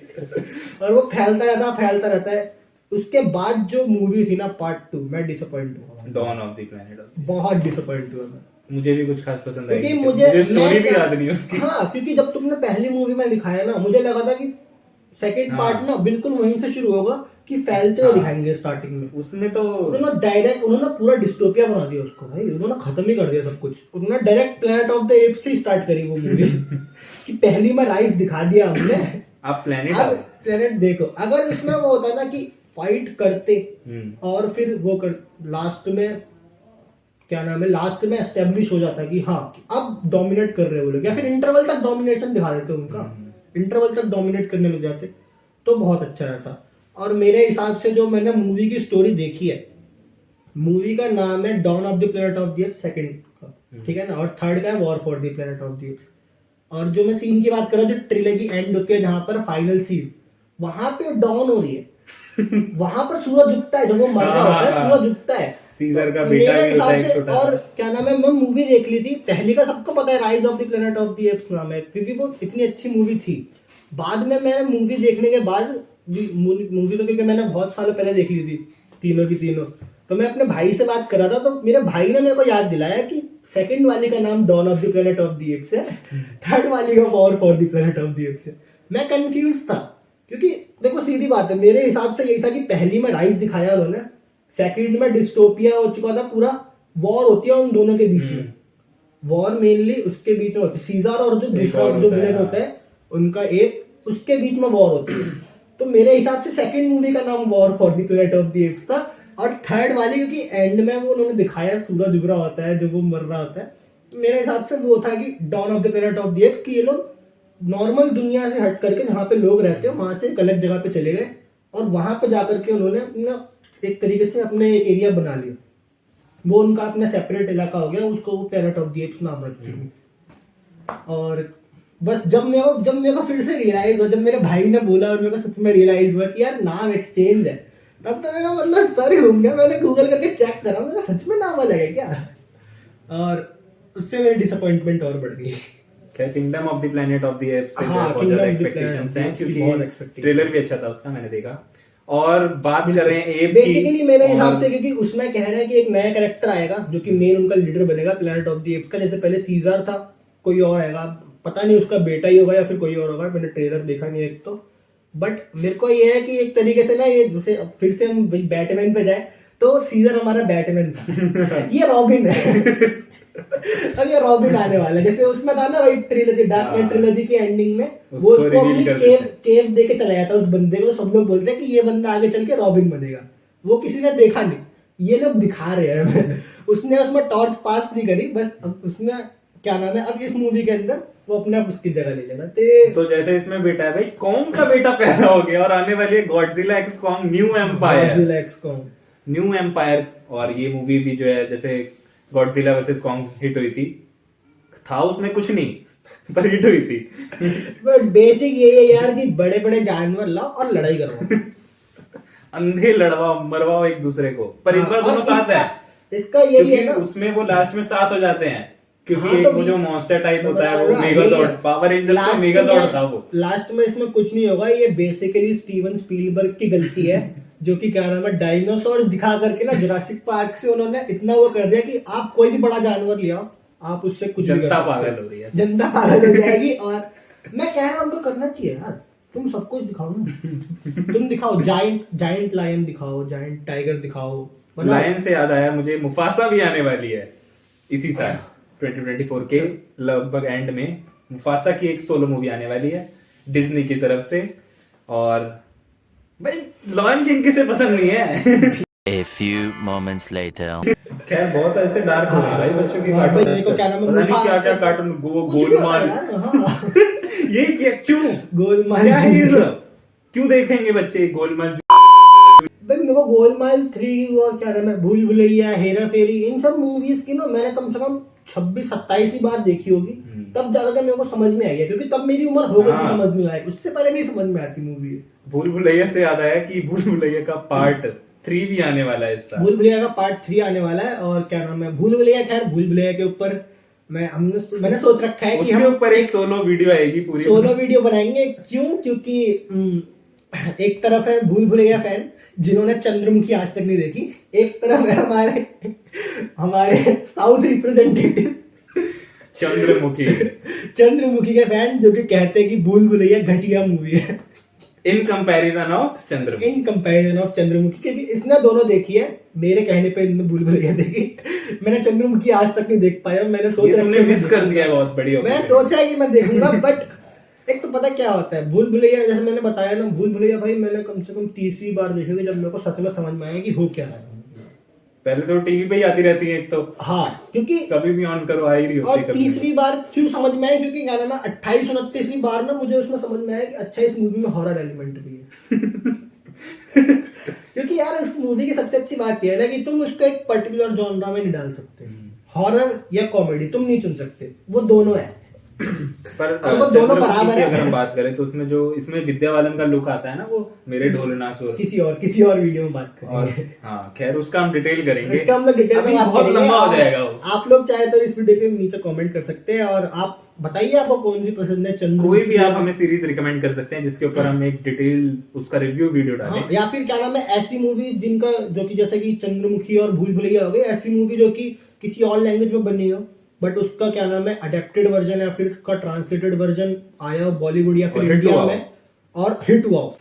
और वो फैलता रहता है। उसके बाद जो मूवी थी ना पार्ट 2, मैं डिसअपॉइंट हुआ। डॉन ऑफ द प्लेनेट, बहुत डिसअपॉइंट हुआ मैं। मुझे भी कुछ खास पसंद आई क्योंकि नहीं। मुझे स्टोरी भी याद नहीं उसकी। हाँ, क्योंकि जब तुमने पहली मूवी में दिखाया ना, मुझे लगा था कि सेकंड पार्ट ना बिल्कुल वहीं से शुरू होगा कि फैलते हुए दिखाएंगे स्टार्टिंग में। उसने तो उन्होंने पूरा डिस्टोपिया बना दिया उसको भाई, उन्होंने खत्म ही कर दिया सब कुछ। उन्होंने direct planet of the apps से स्टार्ट करी वो मूवी। कि पहली में राइस दिखा दिया हमने, आप प्लेनेट देखो। अगर इसमें वो होता ना कि फाइट करते और फिर वो कर लास्ट में क्या नाम है, लास्ट में एस्टेब्लिश हो जाता कि हाँ अब डोमिनेट कर रहे हैं वो लोग, या फिर इंटरवल तक डोमिनेशन दिखा देते उनका, इंटरवल तक डोमिनेट करने लग जाते तो बहुत अच्छा रहता। और मेरे हिसाब से जो मैंने मूवी की स्टोरी देखी है, मूवी का नाम है Dawn of the Planet of the Apes second का, ठीक है ना, और थर्ड का है War for the Planet of the Apes. और जो मैं सीन की बात कर रहा हूँ, जो ट्रिलॉजी एंड होती है जहां पर फाइनल सीन, वहां पे डॉन हो रही है। वहां पर सूरज उगता है, जब वो मर रहा होता है सूरज उगता है। सीजर का तो बेटा मेरे भी होता है हिसाब से, छोटा। और क्या नाम है, मैं मूवी देख ली थी पहली का, सबको पता है rise of the Planet of the apps नाम है, क्योंकि वो इतनी अच्छी मूवी थी। बाद में मैंने मूवी देखने के बाद, मूवी तो क्योंकि मैंने बहुत सालों पहले देख ली थी तीनों की तीनों, तो मैं अपने भाई से बात कर रहा था, तो मेरे भाई ने मेरे को याद दिलाया कि सेकंड वाली का नाम Dawn of the Planet of the Apes है, थर्ड वाली का War for the Planet of the Apes है। मैं कंफ्यूज था, क्योंकि देखो सीधी बात है, मेरे हिसाब से यही था कि पहली में राइस दिखाया उन्होंने, सेकंड में डिस्टोपिया हो चुका था, पूरा वॉर होती है उन दोनों के बीच में, वॉर मेनली उसके बीच में होती है, सीजर और जो दूसरा जो विलेन होता है उनका एप, उसके बीच में वॉर होती है। तो मेरे हिसाब से सेकंड मूवी का नाम war for the Planet of the apps था, और थर्ड वाली क्योंकि एंड में वो उन्होंने दिखाया सूरज उग रहा होता है, जब वो मर रहा होता है, तो मेरे हिसाब से वो था कि Dawn of the Planet of the Apes, कि ये लोग नॉर्मल दुनिया से हट करके जहाँ पे लोग रहते हैं वहां से एक अलग जगह पे चले गए, और वहां पे जाकर के उन्होंने अपना एक तरीके से अपने एक एरिया बना लिया, वो उनका अपना सेपरेट इलाका हो गया, उसको वो प्लेनेट ऑफ द एप्स नाम रख दिया। और बस जब मेरे को फिर से रियलाइज हुआ, जब मेरे भाई ने बोला और मेरे को सच में रियलाइज हुआ कि यार नाम एक्सचेंज है, तब तो मेरा मतलब सर घूम गया। मैंने गूगल करके चेक करा, मेरा सच में नाम अलग है क्या, और उससे मेरी डिसअपॉइंटमेंट और बढ़ गई। Kingdom of the Planet of the apps से हाँ, बहुत ज्यादा Kingdom of the एक्सपेक्टेशंस हैं, Planet of the Apes की क्योंकि बहुत expectations ट्रेलर भी अच्छा था उसका, मैंने देखा। और बात कर रहे हैं एप की, बेसिकली मेरे हिसाब से, क्योंकि उसमें कह रहे हैं कि एक नया कैरेक्टर आएगा जो कि मेन उनका लीडर बनेगा प्लेनेट ऑफ द एप्स का, जैसे पहले सीजर था, कोई और आएगा, पता नहीं उसका बेटा ही होगा या फिर कोई और होगा, मैंने ट्रेलर देखा नहीं एक तो। बट मेरे को ये है कि एक तरीके से ना, ये जैसे अब फिर से हम बैटमैन पे जाए तो सीजर हमारा बैटमैन था, ये रॉबिन है। अब ये रॉबिन आने वाला है, जैसे उसमें था ना भाई ट्रिलॉजी, डार्क नाइट ट्रिलॉजी की एंडिंग में वो उसको अपनी केव दे के चला जाता है उस बंदे को, सब लोग बोलते हैं कि ये बंदा आगे चल के रॉबिन बनेगा, वो किसी ने देखा नहीं, ये लोग दिखा रहे हैं। उसने उसमें टॉर्च पास नहीं करी, बस अब उसमें क्या नाम है, अब इस मूवी के अंदर वो अपने आप उसकी जगह ले लेगा। तो जैसे इसमें बेटा है भाई, कॉन्ग का बेटा पैदा हो गया और आने वाली है Godzilla X Kong new empire, Godzilla X Kong new empire. और ये मूवी भी जो है, जैसे गॉडजिला वर्सेस कॉन्ग हिट हुई थी, था उसमें कुछ नहीं पर हिट हुई थी। बट बेसिक ये है यार कि बड़े बड़े जानवर लाओ और लड़ाई करो। अंधे लड़वाओ मरवाओ एक दूसरे को, पर इस बार दोनों साथ है। इसका यही है ना, उसमें वो लास्ट में साथ हो जाते हैं, क्योंकि हाँ, एक तो वो जो मॉन्स्टर टाइप होता है वो हाँ, मेगाजॉर्ड, पावर रेंजर्स का मेगाजॉर्ड था वो। लास्ट में इसमें कुछ नहीं होगा, ये बेसिकली स्टीवन स्पीलबर्ग की गलती है, जो कि क्या नाम है, डायनासोर दिखा करके ना जुरासिक पार्क से उन्होंने इतना वो कर दिया कि आप कोई भी बड़ा जानवर ले आओ, आप उससे कुछ नहीं कर जनता सकते। पागल हो रही है, जनता पागल हो जाएगी। और मैं कह रहा हूँ उनको करना चाहिए यार, तुम सब कुछ दिखाओ ना। तुम दिखाओ जायंट लायन दिखाओ, जायंट टाइगर दिखाओ। लायन से याद आया मुझे, मुफासा भी आने वाली है इसी साल 2024 के लगभग एंड में। मुफासा की एक सोलो मूवी आने वाली है डिज्नी की तरफ से। और भाई लॉयन किंग किसे पसंद नहीं है। A few moments later. खैर बहुत ऐसे डार्क हो रहे हैं भाई बच्चों की हाँ, कार्टून, भाई, देखो क्या नाम है, पता नहीं क्या क्या मुफासा- कार्टून, कुछ भी होता गोलमाल। है यार, हाँ। ये क्या, क्यों गोलमाल क्या है ये जी। सब? क्यों देखेंगे बच्चे गोलमाल? भाई मेरे को गोलमाल 3 और क्या नाम है, भूल भुलैया, हेरा फेरी, इन सब मूवीज की ना मैंने कम से कम 26-27 बार देखी होगी, तब ज्यादा मेरे को समझ में आई है, क्योंकि तब मेरी उम्र हो गई थी समझ में आई, उससे पहले नहीं समझ में आती मूवी। भूल भुलैया से याद आया कि भूल भुलैया का पार्ट 3 भी आने वाला है इस साल। भूल भुलैया का पार्ट 3 आने वाला है। और क्या नाम है, भूल भुलैया, खैर भूल भुलैया के ऊपर मैंने सोच रखा है कि उसके हम ऊपर एक सोलो वीडियो आएगी पूरी, सोलो वीडियो बनाएंगे। क्यों? क्योंकि एक तरफ है भूल भुलैया फैन जिन्होंने चंद्रमुखी आज तक नहीं देखी, एक तरफ है हमारे साउथ रिप्रेजेंटेटिव चंद्रमुखी के फैन, जो कि कहते हैं कि भूल भुलैया घटिया मूवी है इन कंपैरिजन ऑफ चंद्रमुखी, क्योंकि इसने दोनों देखी है, मेरे कहने पे इन्होंने भूल भुलैया देखी। मैंने चंद्रमुखी आज तक नहीं देख पाया, मैंने सोचा मिस कर दिया बहुत बड़ी मैं सोचा है कि मैं देखूंगा। बट एक तो पता क्या होता है, भूल भुलैया जैसे मैंने बताया ना, भूल भुलैया भाई मैंने कम से कम 30वीं बार देखी होगी, जब मेरे को सच में समझ में आया कि हो क्या है। पहले तो टीवी पे ही आती रहती है एक तो, हाँ, क्योंकि कभी भी ऑन करो आ ही रही होती और है। 30वीं बार क्यों समझ में आया, क्योंकि क्या नाम है, 28-29वीं बार ना मुझे उसमें समझ में आया कि अच्छा इस मूवी में हॉरर एलिमेंट भी है। क्योंकि यार इस मूवी की सबसे अच्छी बात यह है कि तुम उसको एक पर्टिकुलर जॉनरा में नहीं डाल सकते, हॉरर या कॉमेडी तुम नहीं चुन सकते, वो दोनों है। पर और वो दोनों बराबर है। अगर हम बात करें तो उसमें जो इसमें विद्या बालन का लुक आता है ना, वो मेरे ढोलनासुर, किसी और वीडियो में बात और करेंगे। हाँ खैर उसका हम डिटेल करेंगे, इसका हम लोग डिटेल में अभी बात बहुत करेंगे। लंबा हो जाएगा वो। आप लोग चाहे तो इस वीडियो के नीचे कमेंट कर सकते हैं, और आप बताइए आपको कौन सी पसंद है, कोई भी आप हमें सीरीज रिकमेंड कर सकते हैं जिसके ऊपर हम एक डिटेल उसका रिव्यू वीडियो डालें। हाँ, या फिर क्या नाम है, ऐसी मूवीज जिनका जो कि जैसे कि चंद्रमुखी और भूल भुलैया हो गई, ऐसी मूवी जो कि किसी और लैंग्वेज में बनी हो, बट उसका क्या नाम है अडेप्टेड वर्जन या फिर उसका ट्रांसलेटेड वर्जन आया हो बॉलीवुड या फिर इंडिया में और हिट हुआ हो।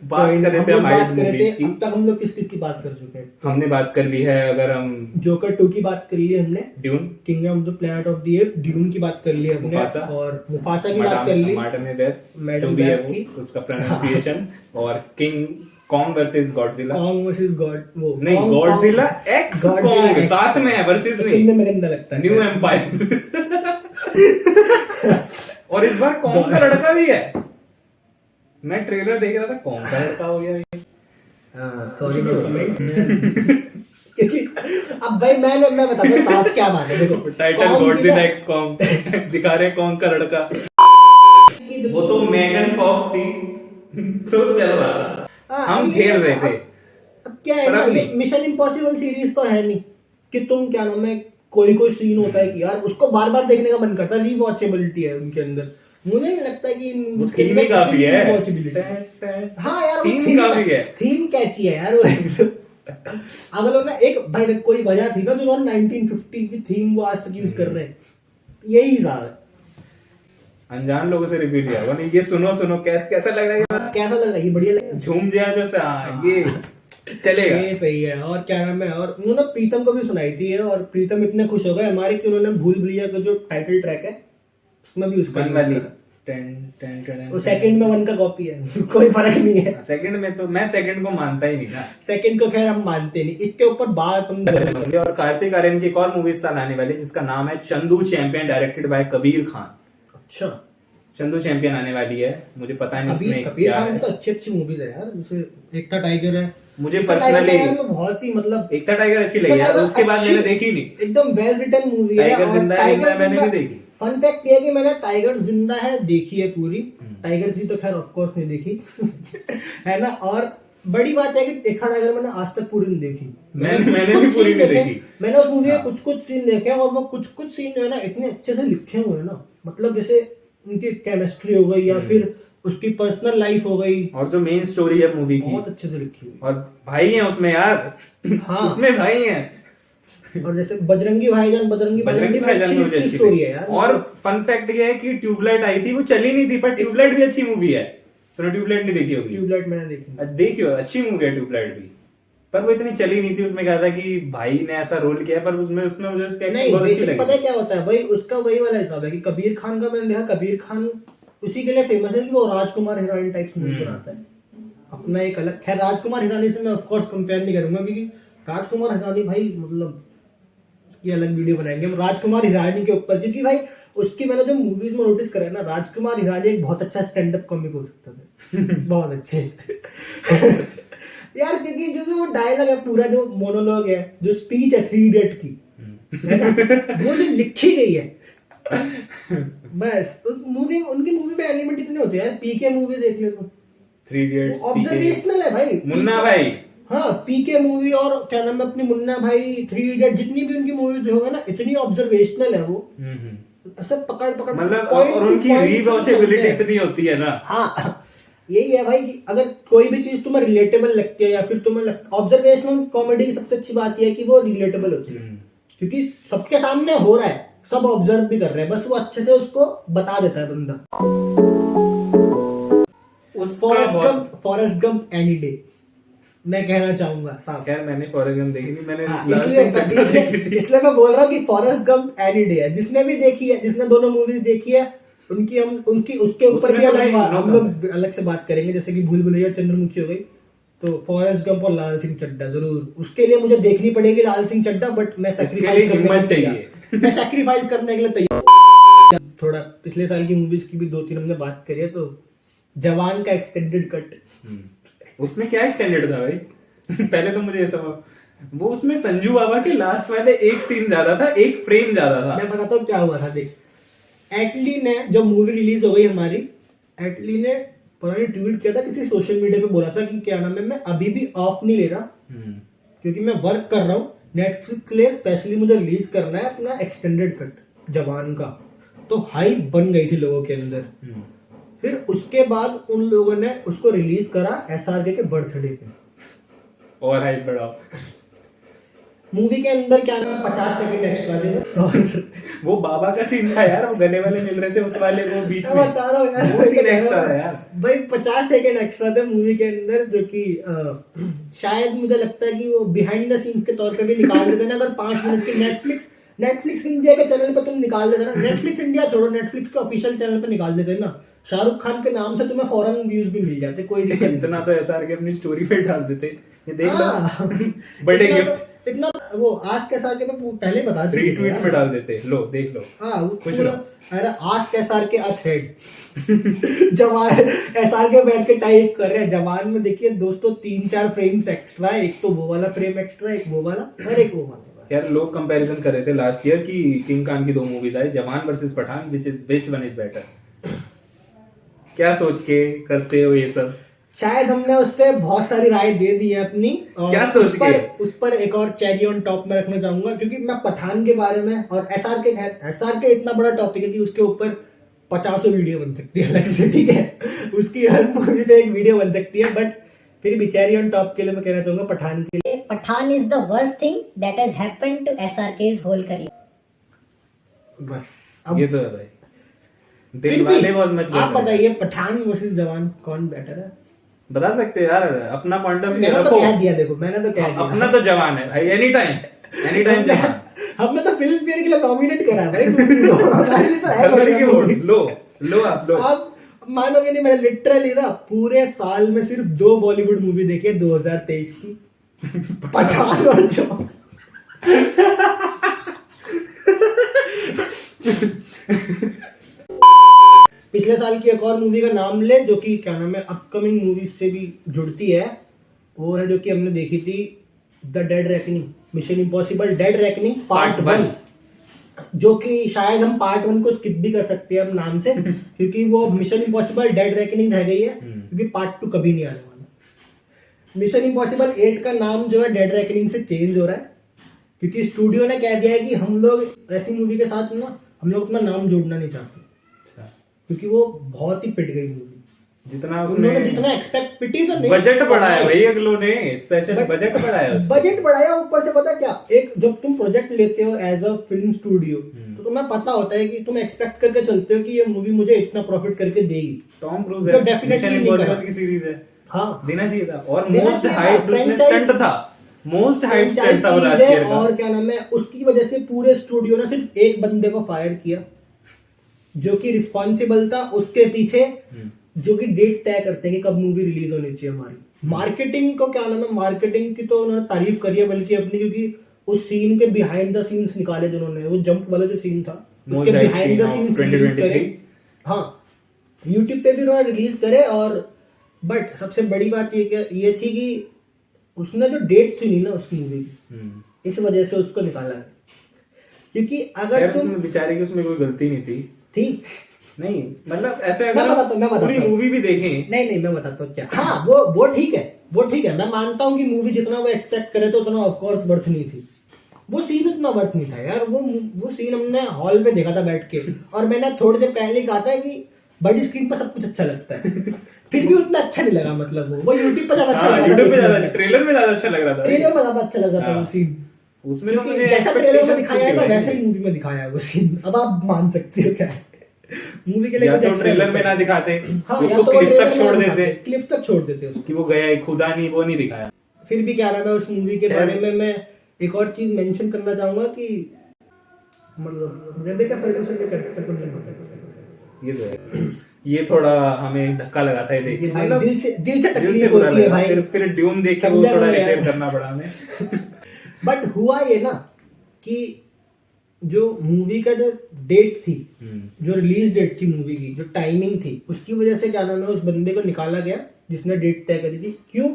बात कर रहे थे हम हाइड मूवीज की, अब तक हम लोग किस किस की बात कर चुके हैं? हमने बात कर ली है, अगर हम जोकर 2 की बात कर ली है हमने, dune, kingdom of the planet of the apps, dune की बात कर ली है हमने, मुफासा, और मुफासा की बात कर ली, मैडम वेब की उसका प्रोनाउंसिएशन, और king Kong versus Godzilla, Kong versus God, वो नहीं गॉडजिला एक्स कॉन्ग साथ में है, वर्सेस नहीं, सुनने में गंदा लगता है, न्यू एम्पायर। और इस बार कॉन्ग का लड़का भी है, मैं ट्रेलर देख रहा था, कॉन्ग का लड़का हो गया। Sorry no comment. क्योंकि अब भाई मैं बताता हूं साफ क्या बात है। देखो टाइटल गॉडजिला एक्स कॉन्ग दिखा रहे कॉन्ग का लड़का, वो तो मेगन फॉक्स थी तो चल रहा, हम झेल रहे थे। अब क्या है ना, मिशन इम्पॉसिबल सीरीज तो है नहीं कि तुम क्या नाम है, कोई सीन होता है कि यार उसको बार बार देखने का मन करता है, रिवॉचेबिलिटी है उनके अंदर। मुझे नहीं लगता कि उसके अंदर काफी है, हाँ यार थीम काफी है, थीम कैची है यार वो। अगर लोग ना एक भाई कोई वजह थी ना जो 1950 की थीम वो आज तक यूज कर रहे हैं, यही ज्यादा। अनजान लोगों से रिव्यू लिया होगा नहीं, ये सुनो सुनो कैसा लग रहा है ये? कैसा लग रहा है? ये बढ़िया लग रहा है। झूम जाए जैसे, हाँ ये चलेगा। ये सही है। और क्या नाम है, और उन्होंने प्रीतम को भी सुनाई थी ये, और प्रीतम इतने खुश हो गए हमारे कि उन्होंने भूल भुलैया का जो टाइटल ट्रैक है उसमें भी उसका वन use वाली करा। वो सेकंड में वन का कॉपी है कोई फर्क नहीं है। सेकंड में तो मैं सेकंड को मानता ही नहीं ना। सेकंड को खैर हम मानते नहीं, इसके ऊपर बात हम और कार्तिक आर्यन की एक और मूवी साल आने वाली है जिसका नाम है Chandu champion, directed by Kabir Khan. अच्छा, चंदू चैंपियन आने वाली है, मुझे पता नहीं कबीर उसमें कबीर क्या खान है। की तो अच्छी अच्छी मूवीज है यार, जैसे एकता टाइगर है। मुझे एकता टाइगर पर्सनली यार में बहुत ही मतलब एकता टाइगर अच्छी लगी यार, उसके बाद मैंने देखी नहीं। एकदम वेल रिटन मूवी है। टाइगर और जिंदा है, टाइगर मैंने जिंदा- नहीं देखी। फन फैक्ट ये है कि मैंने टाइगर जिंदा है देखी है पूरी, टाइगर 3 तो खैर ऑफ कोर्स नहीं देखी है ना। और बड़ी बात है कि एकता टाइगर मैंने आज तक पूरी नहीं देखी। मैंने कुछ-कुछ भी पूरी सीन नहीं देखे, देखी। मैंने उस मूवी हाँ। में कुछ सीन देखे हैं, और वो कुछ सीन जो है ना इतने अच्छे से लिखे हुए हैं ना, मतलब जैसे उनकी केमिस्ट्री हो गई या फिर उसकी पर्सनल लाइफ हो गई, और जो मेन स्टोरी है मूवी की, बहुत अच्छे से लिखी हुई। और भाई हैं उसमें यार, हाँ। उसमें भाई हैं। और जैसे बजरंगी भाईजान बजरंगी भाईजान में मुझे अच्छी स्टोरी लगी। है यार। और फन फैक्ट ये है कि ट्यूबलाइट आई थी, वो चली नहीं थी, पर ट्यूबलाइट भी अच्छी मूवी है। तूने ट्यूबलाइट नहीं देखी होगी? ट्यूबलाइट मैंने देखी। देखियो, अच्छी मूवी है ट्यूबलाइट भी, पर वो इतनी चली नहीं थी। उसमें क्या था कि भाई ने ऐसा रोल किया, पर उसमें उसमें मुझे उसकी एक्टिंग नहीं, बहुत अच्छी बेसिक पता है लगी। क्या होता है, वही उसका वही वाला हिसाब है कि कबीर खान का मैंने देखा, कबीर खान उसी के लिए फेमस है कि वो राजकुमार हिरानी टाइप मूवी बनाता है अपना एक अलग। खैर राजकुमार हिरानी से मैं ऑफ कोर्स कंपेयर नहीं करूंगा, क्योंकि राजकुमार हिरानी भाई मतलब की अलग वीडियो बनाएंगे हम राजकुमार हिरानी के ऊपर, क्योंकि भाई उसकी मैंने जो मूवीज में नोटिस करा है ना, राजकुमार हिरानी एक बहुत अच्छा स्टैंड अप कॉमिक हो सकता था बहुत अच्छे यार, क्योंकि जो वो डायलॉग है पूरा, जो मोनोलॉग है, जो स्पीच है 3 इडियट की है ना, वो जो लिखी गई है बस उस मूवी, उनकी मूवी में एलिमेंट इतने होते हैं यार। पीके मूवी देख ले तो 3 इडियट्स, ऑब्जर्वेशनल है भाई। मुन्ना भाई, हाँ पीके मूवी और क्या नाम है अपनी मुन्ना भाई, 3 इडियट, जितनी भी उनकी मूवीज होगा ना इतनी ऑब्जर्वेशनल है वो, ऐसे पकड़ पकड़ मतलब point और to उनकी point रीवॉचेबिलिटी चलते हैं। इतनी होती है ना। हाँ यही है भाई कि अगर कोई भी चीज तुम्हें रिलेटेबल लगती है या फिर तुम्हें ऑब्जर्वेशनल कॉमेडी की सबसे अच्छी बात यह है कि वो रिलेटेबल होती है, क्योंकि सबके सामने हो रहा है, सब ऑब्जर्व भी कर रहे हैं, बस वो अच्छे से उसको बता देता है बंदा। फॉरेस्ट गंप एनी डे मैं कहना चाहूंगा साहब। खैर मैंने फॉरेस्ट गंप देखी नहीं, मैंने हाँ, लाल सिंह चड्ढा देखी थी। इसलिए मैं बोल रहा हूँ कि फॉरेस्ट गंप एनी डे है, जिसने भी देखी है, जिसने दोनों मूवीज देखी है, उनकी हम उनकी उसके ऊपर उसमें भी तो अलग भाई हम लोग अलग से बात करेंगे, जैसे कि भूल भुलैया और चंद्रमुखी हो गई, तो फॉरेस्ट गंप और लाल सिंह चड्ढा जरूर, उसके लिए मुझे देखनी पड़ेगी लाल सिंह चड्ढा, बट मैं लिए सैक्रिफाइस करने हिम्मत के लिए चाहिए। मैं सैक्रिफाइस करने के लिए तैयार। थोड़ा पिछले साल की मूवीज की भी 2-3 हमने बात करी है, तो जवान का एक्सटेंडेड कट, उसमें क्या एक्सटेंडेड था भाई पहले तो मुझे ऐसा वो उसमें संजू बाबा के लास्ट वाले एक सीन ज्यादा था, एक फ्रेम ज्यादा था। मैं बताता हूँ क्या हुआ था। देख, एटली ने जब मूवी रिलीज हो गई हमारी, एटली ने पता नहीं ट्वीट किया था किसी सोशल मीडिया पे, बोला था कि क्या नाम है, मैं अभी भी ऑफ नहीं ले रहा क्योंकि मैं वर्क कर रहा हूँ नेटफ्लिक्स के लिए, स्पेशली मुझे रिलीज करना है अपना एक्सटेंडेड कट जवान का। तो हाइप बन गई थी लोगों के अंदर। फिर उसके बाद उन लोगों ने उसको रिलीज करा एसआरके के बर्थडे पे, और हाइप बढ़ाओ। मूवी के अंदर क्या नाम 50 सेकंड एक्स्ट्रा थे बस। और वो बाबा का सीन था यार, वो गले वाले मिल रहे थे उस वाले को बीच मैं में, बता रहा हूँ यार, वो सीन एक्स्ट्रा है यार भाई 50 सेकंड एक्स्ट्रा थे मूवी के अंदर, जो कि शायद मुझे लगता है कि वो बिहाइंड द सीन्स के तौर पे भी निकाल देते ना, अगर 5 मिनट की नेटफ्लिक्स इंडिया के चैनल पे तुम निकाल देते ना, नेटफ्लिक्स इंडिया छोड़ो, नेटफ्लिक्स के ऑफिशियल चैनल पे निकाल देते ना, शाहरुख खान के नाम से तुम्हें फॉरेन व्यूज भी मिल जाते, कोई दिक्कत नहीं। इतना तो एसआर के अपनी स्टोरी पे डाल देते, ये देख लो हाँ, बर्थडे इतना गिफ्ट तो- इतना वो आज के सार के पे पहले बता चुके थे रीट्वीट यार। में डाल देते, लो देख लो। हाँ वो खुश पूरा, रहो। अरे आज के एसआर के थ्रेड जवान एसआर के बैठ के टाइप कर रहे हैं जवान में, देखिए दोस्तों 3-4 फ्रेम्स एक्स्ट्रा है, एक तो वो वाला फ्रेम एक्स्ट्रा, एक वो वाला और एक वो वाला। यार लोग कंपैरिजन कर रहे थे लास्ट ईयर की किंग खान की 2 मूवीज आई, Jawan versus Pathaan, which one is better. क्या सोच के करते हो ये सब? शायद हमने उस पर बहुत सारी राय दे दी है अपनी, और क्या सोच के? उस पर एक और चेरी ऑन टॉप में रखना चाहूंगा, क्योंकि मैं पठान के बारे में और एसआर के इतना बड़ा टॉपिक है कि उसके ऊपर 50 वीडियो बन सकती है अलग से, ठीक है, उसकी हर मूवी पे एक वीडियो बन सकती है, बट फिर भी चेरी ऑन टॉप के लिए मैं कहना चाहूंगा पठान के लिए, Pathan is the worst thing that has happened to SRK's whole career. बस अब ये तो है भाई, फिर दिलवाले भी was much better. आप बताइए पठान वर्सेस जवान कौन बेटर है? बता सकते हो यार, अपना पॉइंट ऑफ व्यू मैंने तो रखो। कह दिया, देखो मैंने तो कह दिया। अपना तो जवान है भाई, एनी टाइम जवान। हमने तो फिल्म फेयर के लिए नॉमिनेट करा है भाई movie को। हमारे लिए तो है कलर बढ़िया की वोट movie। लो आप लो। आप मानोगे नहीं, मैंने लिटरली ना पूरे साल में सिर्फ 2 बॉलीवुड मूवी देखी है 2023 की, पठान और जवान। पिछले साल की एक और मूवी का नाम ले जो कि क्या नाम है अपकमिंग मूवीज से भी जुड़ती है, वो है जो कि हमने देखी थी the dead reckoning, mission impossible dead reckoning part Part 1, जो कि शायद हम पार्ट 1 को स्किप भी कर सकते हैं अब नाम से, क्योंकि वो मिशन इम्पॉसिबल डेड रेकनिंग रह गई है, क्योंकि पार्ट 2 कभी नहीं आने वाला। मिशन इम्पॉसिबल 8 का नाम जो है डेड रेकनिंग से चेंज हो रहा है, क्योंकि स्टूडियो ने कह दिया है कि हम लोग ऐसी मूवी के साथ ना हम लोग अपना नाम जोड़ना नहीं चाहते, क्योंकि वो बहुत ही पिट गई मूवी। जितना उन्होंने उसमें जितना एक्सपेक्ट पिटी तो नहीं, बजट बढ़ाया भाई अगलों ने, स्पेशल बजट बढ़ाया उसका। बजट बढ़ाया, ऊपर से पता क्या, एक जब तुम प्रोजेक्ट लेते हो एज अ फिल्म स्टूडियो तो तुम्हें पता होता है कि तुम एक्सपेक्ट करके चलते हो कि ये मूवी मुझे इतना प्रॉफिट करके देगी। टॉम क्रूज जो है, definitely मिशन नहीं इम्पॉसिबल करा। की सीरीज है, हाँ, देना चाहिए था। और देना मोस्ट चाहिए था, हाइप उसमें franchise- स्टंट था, मोस्ट हाइप franchise स्टंट था वो series लास्ट है, ईयर का। और क्या नाम है उसकी वजह से पूरे स्टूडियो ने सिर्फ एक बंदे को फायर किया जो कि रिस्पॉन्सिबल था उसके पीछे, जो कि डेट तय करते हैं कि कब मूवी रिलीज होनी चाहिए हमारी। मार्केटिंग को क्या नाम है, मार्केटिंग की तो उन्होंने तारीफ करी है बल्कि अपनी, क्योंकि उस सीन के बिहाइंड द सीन्स निकाले जिन्होंने, वो जंप वाला जो सीन था उसके Most hype behind the scene of scenes release 2023। करे। हाँ, यूट्यूब पे भी उन्होंने रिलीज करे। और बट सबसे बड़ी बात ये थी कि उसने जो डेट चुनी ना उस मूवी की, इस वजह से उसको निकाला है, क्योंकि अगर खैर तुम उसमें बेचारे की उसमें कोई गलती नहीं थी। नहीं मतलब ऐसे मैं अगर बताता हूँ पूरी मूवी भी देखें, नहीं मैं बताता हूँ क्या। हाँ, वो ठीक है, वो ठीक है, मैं मानता हूँ कि मूवी जितना वो एक्सपेक्ट करे तो उतना ऑफ कोर्स वर्थ नहीं थी। वो सीन उतना वर्थ नहीं था यार। वो सीन हमने हॉल में देखा था बैठ के, और मैंने थोड़ी देर पहले कहा था कि बड़ी स्क्रीन पर सब कुछ अच्छा लगता है, फिर भी उतना अच्छा नहीं लगा। मतलब वो यूट्यूब पे ज्यादा अच्छा लगा, यूट्यूब पे ज्यादा, ट्रेलर में ज्यादा अच्छा लग रहा था। ट्रेलर में ज्यादा अच्छा लग रहा था वो सीन, उसमें तो क्योंकि मुझे जैसा ट्रेलर में दिखाया है ना expectations वैसे ही मूवी में दिखाया है वो सीन। अब आप मान सकते हो क्या मूवी के लिए या कुछ तो अच्छा ट्रेलर नहीं में था। ना दिखाते, हाँ, या उसको तो वो क्लिप ट्रेलर तक में छोड़ ना देते दिखाते, क्लिप्स तक छोड़ देते उसको कि वो गया है, खुदा नहीं, वो नहीं दिखाया। फिर भी क्या नाम है उस मूवी के खैर। बारे में मैं एक और चीज मेंशन करना चाहूंगा कि मतलब रेबेका फर्ग्यूसन के कैरेक्टर को नहीं पता। ये तो है, ये थोड़ा हमें धक्का लगाता है देख के, भाई मतलब दिल से दिल से तकलीफ बुरा होती है लगा। भाई। फिर ड्यून देख के वो समझा थोड़ा करो यार। रिग्रेट करना पड़ा हमें। बट हुआ ये ना कि जो मूवी का जो डेट थी, जो रिलीज डेट थी मूवी की, जो टाइमिंग थी, उसकी वजह से क्या नाम है उस बंदे को निकाला गया जिसने डेट तय करी थी। क्यों?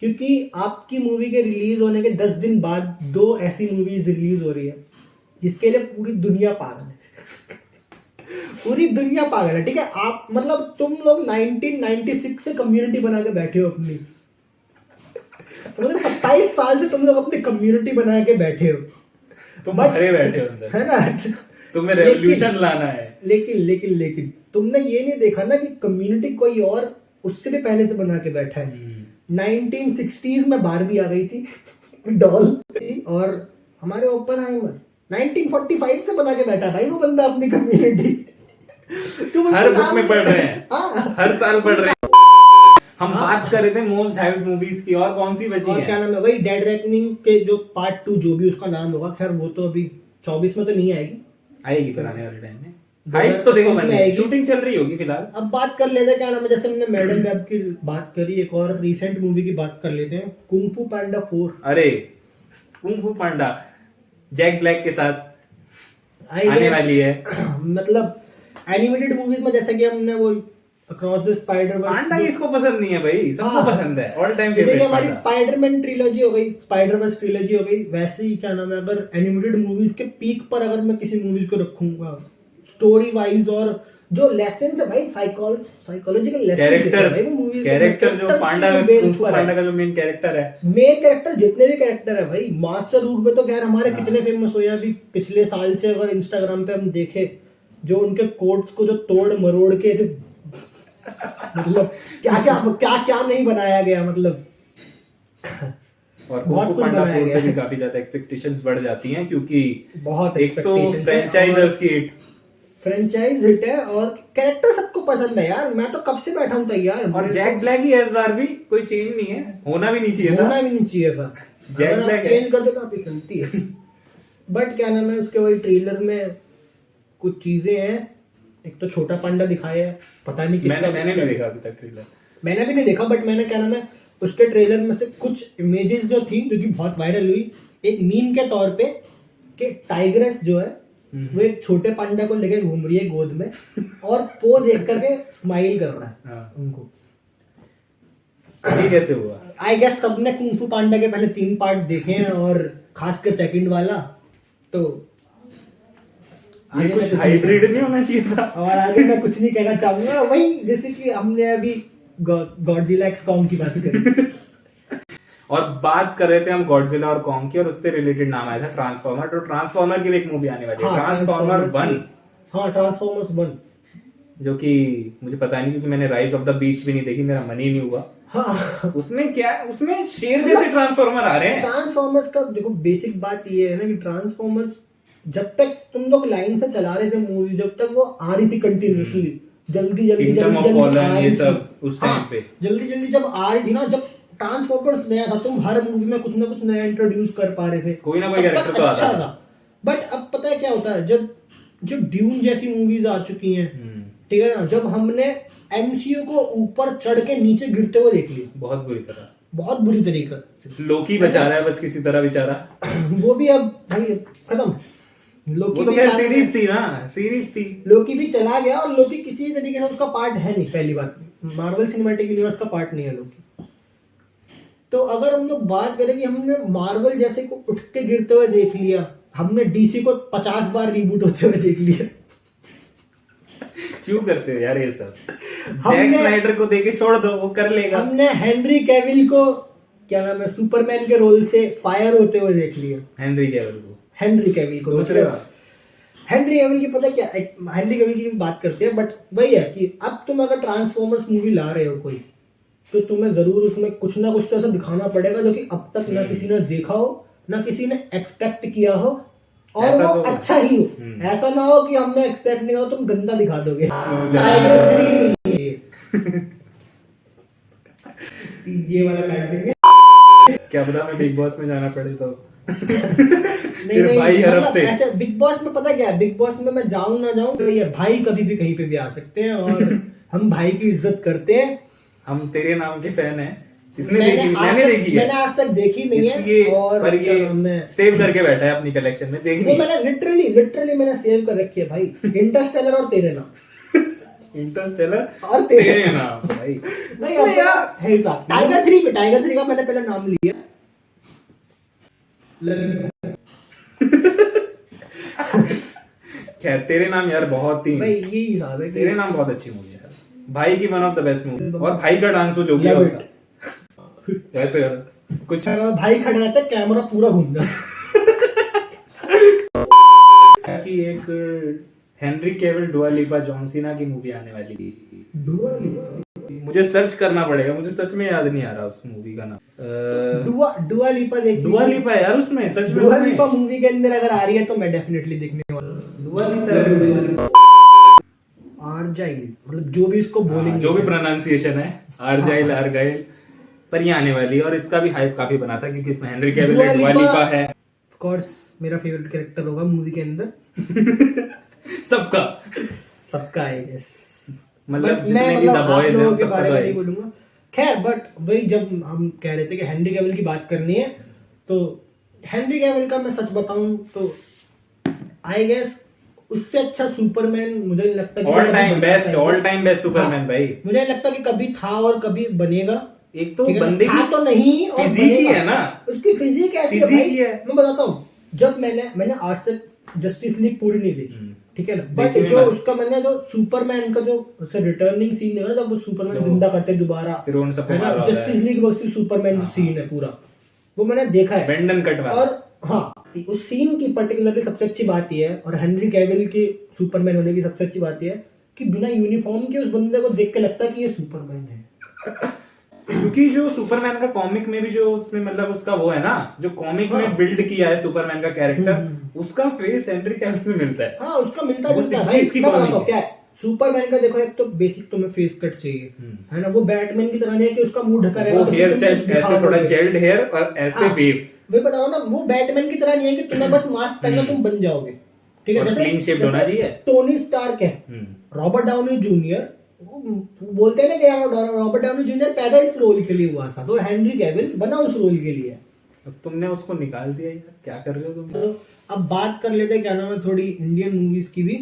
क्योंकि आपकी मूवी के रिलीज होने के 10 दिन बाद 2 ऐसी मूवीज रिलीज हो रही है जिसके लिए पूरी दुनिया पागल है। पूरी दुनिया पागल है, ठीक है। आप मतलब तुम लोग 1996 से कम्युनिटी बना के बैठे हो अपनी, मतलब 27 साल से तुम लोग अपनी कम्युनिटी बना के बैठे हो, तुम But- भरे बैठे हो अंदर, है ना। तुम्हें लेकिन- रेवोल्यूशन लाना है। लेकिन तुमने ये नहीं देखा ना कि कम्युनिटी कोई और उससे भी पहले से बना के बैठा है। 1960s में बारबी आ गई थी डॉल, और हमारे ओपनहाइमर 1945 से बना के बैठा भाई वो बंदा अपनी कम्युनिटी। हर बुक में पढ़ रहे हैं, हाँ। हर साल पढ़ रहे हैं। हम बात कर रहे थे मोस्ट हाइप मूवीज की, और कौन सी बची और है? क्या नाम है वही डेड रेकनिंग के जो पार्ट 2 जो भी उसका नाम होगा, खैर वो तो अभी 24 में तो नहीं आएगी, आएगी फिर आने वाले टाइम में। हाइप तो देखो बन आएगी। शूटिंग चल रही होगी फिलहाल। अब बात कर लेते हैं क्या नाम है, जैसे हमने मैडम वेब की बात करी, एक और रिसेंट मूवी की बात कर लेते हैं, कुंग फू पांडा 4। अरे कुंग फू पांडा जैक ब्लैक के साथ I आने guess, वाली है। मतलब एनिमेटेड मूवीज में जैसे कि हमने वो अक्रॉस द स्पाइडर पांडा किसको पसंद नहीं है भाई, सबको हाँ। पसंद है, ऑल टाइम जैसे कि फेवरेट हमारी पांडा। स्पाइडरमैन ट्रिलॉजी हो गई, स्पाइडर वर्स ट्रिलॉजी हो गई, वैसे ही क्या नाम है अगर एनिमेटेड मूवीज के पीक पर अगर मैं किसी मूवीज को रखूंगा स्टोरी वाइज, और जो लेसन है भाई साइकोलॉजिकल लेसन कैरेक्टर जो पांडा कुंग फू पांडा का जो मेन कैरेक्टर है, मेन कैरेक्टर जितने भी कैरेक्टर है भाई, मास्टर रूप में तो खैर हमारे कितने फेमस हुए हैं अभी पिछले साल से। अगर इंस्टाग्राम पे हम देखे जो उनके कोट्स को जो तोड़ मरोड़ के मतलब क्या नहीं बनाया गया, मतलब और बहुत कुंग फू कुछ पांडा बनाया 4 गया से भी है। काफी ज्यादा एक्सपेक्टेशंस बढ़ जाती हैं, क्योंकि बहुत एक तो expectations है। फ्रेंचाइज है और उसकी हिट, फ्रेंचाइज हिट है और कैरेक्टर सबको पसंद है यार। मैं तो कब से बैठा हूँ तैयार। और जैक ब्लैक ही है इस बार भी, कोई चेंज नहीं है, होना भी नहीं चाहिए था। होना भी नहीं चाहिए था। जैक अगर आप ब्लैक चेंज कर दो तो आपकी गलती है। बट क्या नाम है उसके, वही ट्रेलर में कुछ चीजें हैं। एक तो छोटा पांडा दिखाया है, पता नहीं किसका। मैंने नहीं देखा अभी तक ट्रेलर। मैंने भी नहीं देखा, बट मैंने क्या नाम है उसके ट्रेलर में से कुछ इमेजेस जो थी जो कि बहुत वायरल हुई एक मीम के तौर पे, कि टाइग्रेस जो है वो एक छोटे पांडा को लेके घूम रही है गोद में और पो देख करके स्माइल कर रहा है हाँ। उनको। ये कैसे हुआ? आई गेस सबने कुंग फू पांडा के पहले 3 पार्ट देखे हैं और खासकर सेकंड वाला, तो ये आगे कुछ मैं कुछ हाइब्रिड नहीं नहीं होना चाहिए था। और आगे मैं कुछ नहीं कहना चाहूंगा। वही जैसे कि हमने अभी गॉडजिला एक्स कॉन्ग की बात करी। और बात कर रहे थे हम गॉडजिला और कॉन्ग की, और उससे रिलेटेड नाम आया था ट्रांसफॉर्मर। तो ट्रांसफॉर्मर की भी एक मूवी आने वाली है, ट्रांसफॉर्मर 1। हाँ, ट्रांसफॉर्मर्स 1, जो कि मुझे पता नहीं क्योंकि मैंने राइज ऑफ द बीस्ट भी नहीं देखी, मेरा मन ही नहीं हुआ। हाँ। उसमें क्या है, उसमें शेर जैसे ट्रांसफॉर्मर आ रहे हैं। ट्रांसफॉर्मर्स का देखो बेसिक बात ये है ना कि ट्रांसफॉर्मर्स जब तक तुम लोग लाइन से चला रहे थे मूवी, जब तक वो आ रही थी कंटिन्यूसली, जल्दी जल्दी Kingdom of जल्दी Fallen आ रही ये थी। सब उस टाइम हाँ, पे जल्दी जल्दी जब आ रही थी ना, जब ट्रांसफॉर्मर्स नया था, तुम हर मूवी में कुछ ना कुछ नया इंट्रोड्यूस कर पा रहे थे, कोई ना कोई तब तक कैरेक्टर तो आता अच्छा था। था। बट अब पता है क्या होता है, जब जब ड्यून जैसी मूवीज आ चुकी हैं, ठीक है ना, जब हमने एमसीयू को ऊपर चढ़ के नीचे गिरते हुए देख लिया बहुत बुरी तरह। बहुत बुरी तरीके से। लोकी बचा रहा है बस किसी तरह बेचारा। वो भी अब भाई खत्म। लोकी वो तो भी क्या चला सीरीज गया। थी ना, सीरीज थी। लोकी भी चला गया और लोकी किसी तरीके से उसका पार्ट है नहीं। पहली बात, मार्वल सिनेमैटिक यूनिवर्स का पार्ट नहीं है लोकी। तो अगर हम लोग बात करें कि हमने मार्वल जैसे को उठ के गिरते हुए देख लिया, हमने डीसी को 50 बार रिबूट होते हुए देख लिया। क्यों करते हो यार ये सब? हमने- जैक स्नाइडर को देके छोड़ दो, वो कर लेगा। हमने हेनरी कैविल को क्या नाम है सुपरमैन के रोल से फायर होते हुए देख लिया। हेनरी कैविल को हेनरी कैविल को सोच रहे हो? हेनरी कैविल की पता क्या, हेनरी कैविल की बात करते हैं, बट वही है कि अब तुम अगर ट्रांसफॉर्मर्स मूवी ला रहे हो कोई, तो तुम्हें जरूर उसमें कुछ ना कुछ तो ऐसा दिखाना पड़ेगा जो कि अब तक ना किसी ने देखा हो, ना किसी ने एक्सपेक्ट किया हो, और ऐसा वो तो- अच्छा ही हो। ऐसा ना हो कि हमने एक्सपेक्ट नहीं किया, तुम गंदा दिखा दोगे। टाइगर 3 ये वाला काट देंगे। क्या पता मैं बिग बॉस में जाना पड़े तो। नहीं फिर नहीं, भाई मतलब हड़पते। ऐसे बिग बॉस में पता क्या है, बिग बॉस में मैं जाऊं ना जाऊं तो ये भाई कभी भी कहीं पे भी आ सकते हैं और हम भाई की इज्जत करते हैं। हम तेरे नाम के फैन हैं। इसने मैंने देखी, आज मैंने तक- देखी है। मैंने आज तक देखी नहीं है, इसलिए और पर क्या नाम है, ये सेव करके बैठा है अपनी कलेक्शन में, वो देखनी। मैंने लिटरली मैंने सेव कर रखी है भाई। इंटरस्टेलर और तेरे नाम, इंटरस्टेलर और तेरे तेरे नाम भाई। नहीं उसमें अब यार है हिसाब। टाइगर 3 का मैंने पहले नाम लिया। खैर तेरे नाम यार बहुत ही, भाई यही हिसाब है कि तेरे नाम बहुत अच्छी मूवी है भाई की, one of the best movie. और भाई का डांस वो जो भी Love होता है वैसे कुछ भाई खड़ा रहता है, कैमरा पूरा घूम रहा है। कि एक हेनरी केविल डुआ लिपा जॉन सीना की मूवी आने वाली थी। मुझे सर्च करना पड़ेगा, मुझे सच में याद नहीं आ रहा उस मूवी का नाम। डुआ लिपा देख डुआ लिपा है यार उसमें, सच में डुआ उसमें। लिपा मूवी के अंदर अगर आ रही है तो मैं डेफिनेटली देखने वाला हूँ। डुआ लिपा है उसमें। आरजाइल, मतलब जो भी इसको बोलेंगे, जो भी प्रोनाउंसिएशन है, आरजाइल आरगाइल, पर ये आने वाली है। और इसका भी हाइप काफी बना था क्योंकि इसमें हेनरी कैविल है, डुआ लिपा है। ऑफ कोर्स मेरा फेवरेट कैरेक्टर होगा मूवी के अंदर। सबका आई गेस, मतलब जितने भी द बॉयज हैं उन सबका बारे तो में है। नहीं बोलूंगा। खैर बट वही, जब हम कह रहे थे कि हेनरी कैविल की बात करनी है, तो हेनरी कैविल का मैं सच बताऊं तो आई गेस उससे अच्छा सुपरमैन मुझे नहीं लगता कि ऑल कभी टाइम बना बेस्ट, पाएगा। ऑल टाइम बेस्ट सुपरमैन हाँ, भाई। मुझे नहीं लगता कि कभी था और कभी बनेगा। एक तो ठीक है ना? बंदे था की तो नहीं और फिजिक ही बनेगा। है ना, उसकी फिजिक ऐसी है फिजिक भाई, ही है। मैं बताता हूँ। जब मैंने आज तक जस्टिस लीग पूरी नहीं देखी, ठीक है ना, बट देखी जो मैंने। उसका मैंने जो सुपरमैन का जो रिटर्निंग सीन है ना, जब वो सुपरमैन जिंदा करते हैं दोबारा, फिर उन सबको है ना, मारा होता जस्टिस है। लीग वर्सेस सुपरमैन सीन है पूरा, वो मैंने देखा है। बेंडन कट वाला। और हाँ, उस सीन की पर्टिकुलरली सबसे अच्छी बात यह है, और हेनरी कैविल के सुपरमैन होने की सबसे अच्छी बात यह है कि बिना यूनिफॉर्म के उस बंदे को देख के लगता है कि ये सुपरमैन है। क्योंकि जो सुपरमैन का कॉमिक में भी जो उसमें मतलब उसका वो है ना, जो कॉमिक में बिल्ड किया है सुपरमैन का कैरेक्टर, उसका फेस हेनरी कैविल में मिलता है। हाँ उसका मिलता वो जुलता है 60s भाई। की मैं बताता कॉमिक हूँ है। क्या है सुपरमैन का। देखो एक तो बेसिक तुम्हें फेस कट चाहिए, है ना। वो बैटमैन की तरह नहीं है कि उसका मुंह ढका रहेगा वो तो हेयर तुम स्टाइल कुछ ऐसे दिखा थोड़ा दोगे। जेल्ड हेयर और ऐसे हाँ, वेव वही बता रहा हूँ ना, वो बैटमैन की तरह नहीं है कि तुम्हें बस मास्क पहनना तुम बन जाओगे, ठीक है। और clean shaped होना चाहिए। टोनी स्टार्क है, रॉबर्ट डाउनी जूनियर, बोलते हैं ना कि यार रॉबर्ट डाउनी जूनियर पैदा इस रोल के लिए हुआ था, तो हेनरी कैविल बना उस रोल के लिए। अब तुमने उसको निकाल दिया यार, क्या कर रहे हो तुम? तो अब बात कर लेते हैं क्या नाम है थोड़ी इंडियन मूवीज की भी,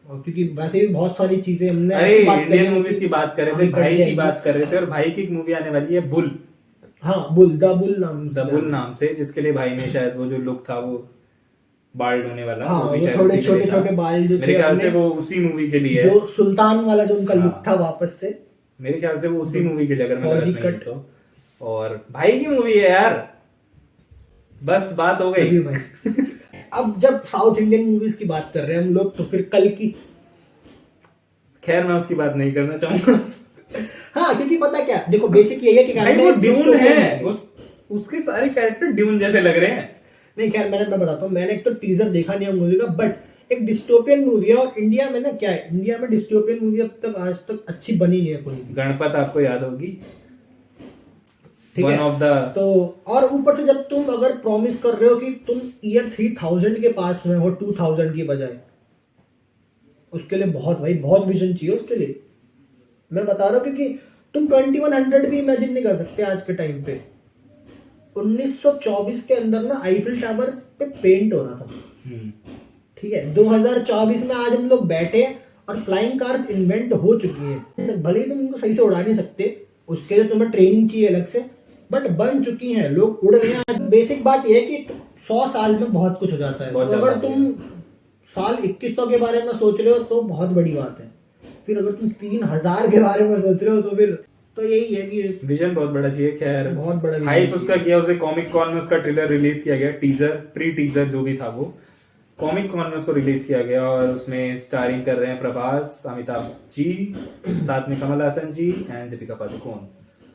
और क्योंकि वैसे भी बहुत सारी चीजें हमने अरे ऐसी बात करी इंडियन है मूवीज कि की बात कर रहे थे, हम कट भाई की जाएंगे। बात कर रहे थे, और भाई की एक मूवी आने वाली है बुल, हाँ बुल, द बुल नाम से, जिसके लिए भाई ने शायद वो जो लुक था वो बाल्ड होने वाला, हाँ, वो भी वो शायद थोड़े उसी के लिए छोटे-छोटे था। बाल जो मेरे थे ख्याल से अपने, वो उसी मूवी के लिए है। जो सुल्तान वाला जो उनका लुक हाँ। था वापस से। मेरे ख्याल से वो उसी मूवी के लिए, अगर मैं फौजी गलत नहीं कट। हूँ तो। और भाई की मूवी है यार, बस बात हो गई। अभी भाई अब जब साउथ इंडियन मूवीज की बात कर रहे हैं हम लोग, तो फिर कल की। खैर मैं उसकी बात नहीं करना चाहूंगा। हाँ क्योंकि पता क्या, देखो बेसिक यही है कि भाई गाने वो में ड्यून dystopian है, movie। उसके सारे कैरेक्टर ड्यून जैसे लग रहे हैं। नहीं खैर मैं बताता हूँ, मैंने एक तो टीजर देखा नहीं है मूवी का, बट एक डिस्टोपियन मूवी है। और इंडिया में ना क्या है, इंडिया में डिस्टोपियन मूवी अब तक आज तक अच्छी बनी नहीं है कोई। गणपत आपको याद होगी, ठीक वन है ऑफ द, तो, और ऊपर से जब तुम अगर प्रॉमिस कर रहे हो कि तुम ईयर 3000 के पास में हो 2000 की बजाय, उसके लिए बहुत भाई बहुत विजन चाहिए उसके लिए। मैं बता रहा हूँ क्योंकि तुम 2100 भी इमेजिन नहीं कर सकते आज के टाइम पे। 1924 के अंदर ना आईफिल टावर पे पेंट हो रहा था, ठीक है। 2024 में आज हम लोग बैठे हैं और फ्लाइंग कार्स इन्वेंट हो चुकी हैं। भले ही तुम उनको सही से उड़ा नहीं सकते, उसके लिए तुम्हें ट्रेनिंग चाहिए अलग से, बट बन चुकी हैं, लोग उड़ रहे हैं। आज बेसिक बात यह है कि 100 साल में बहुत कुछ हो जाता है। बहुत तो अगर ज्यादा तुम साल 2100 के बारे में सोच रहे हो तो बहुत बड़ी बात है। फिर अगर तुम 3000 के बारे में सोच रहे हो तो फिर तो यही है कि विजन बहुत बड़ा चाहिए। खैर बहुत बड़ा vision हाइप चाहिए। उसका किया, उसे कॉमिक कॉन में उसका ट्रेलर रिलीज किया गया, टीजर प्री टीजर जो भी था वो कॉमिक कॉन में उसको रिलीज किया गया, और उसमें स्टारिंग कर रहे हैं प्रभास, अमिताभ जी, साथ में Kamal Haasan ji and Deepika Padukone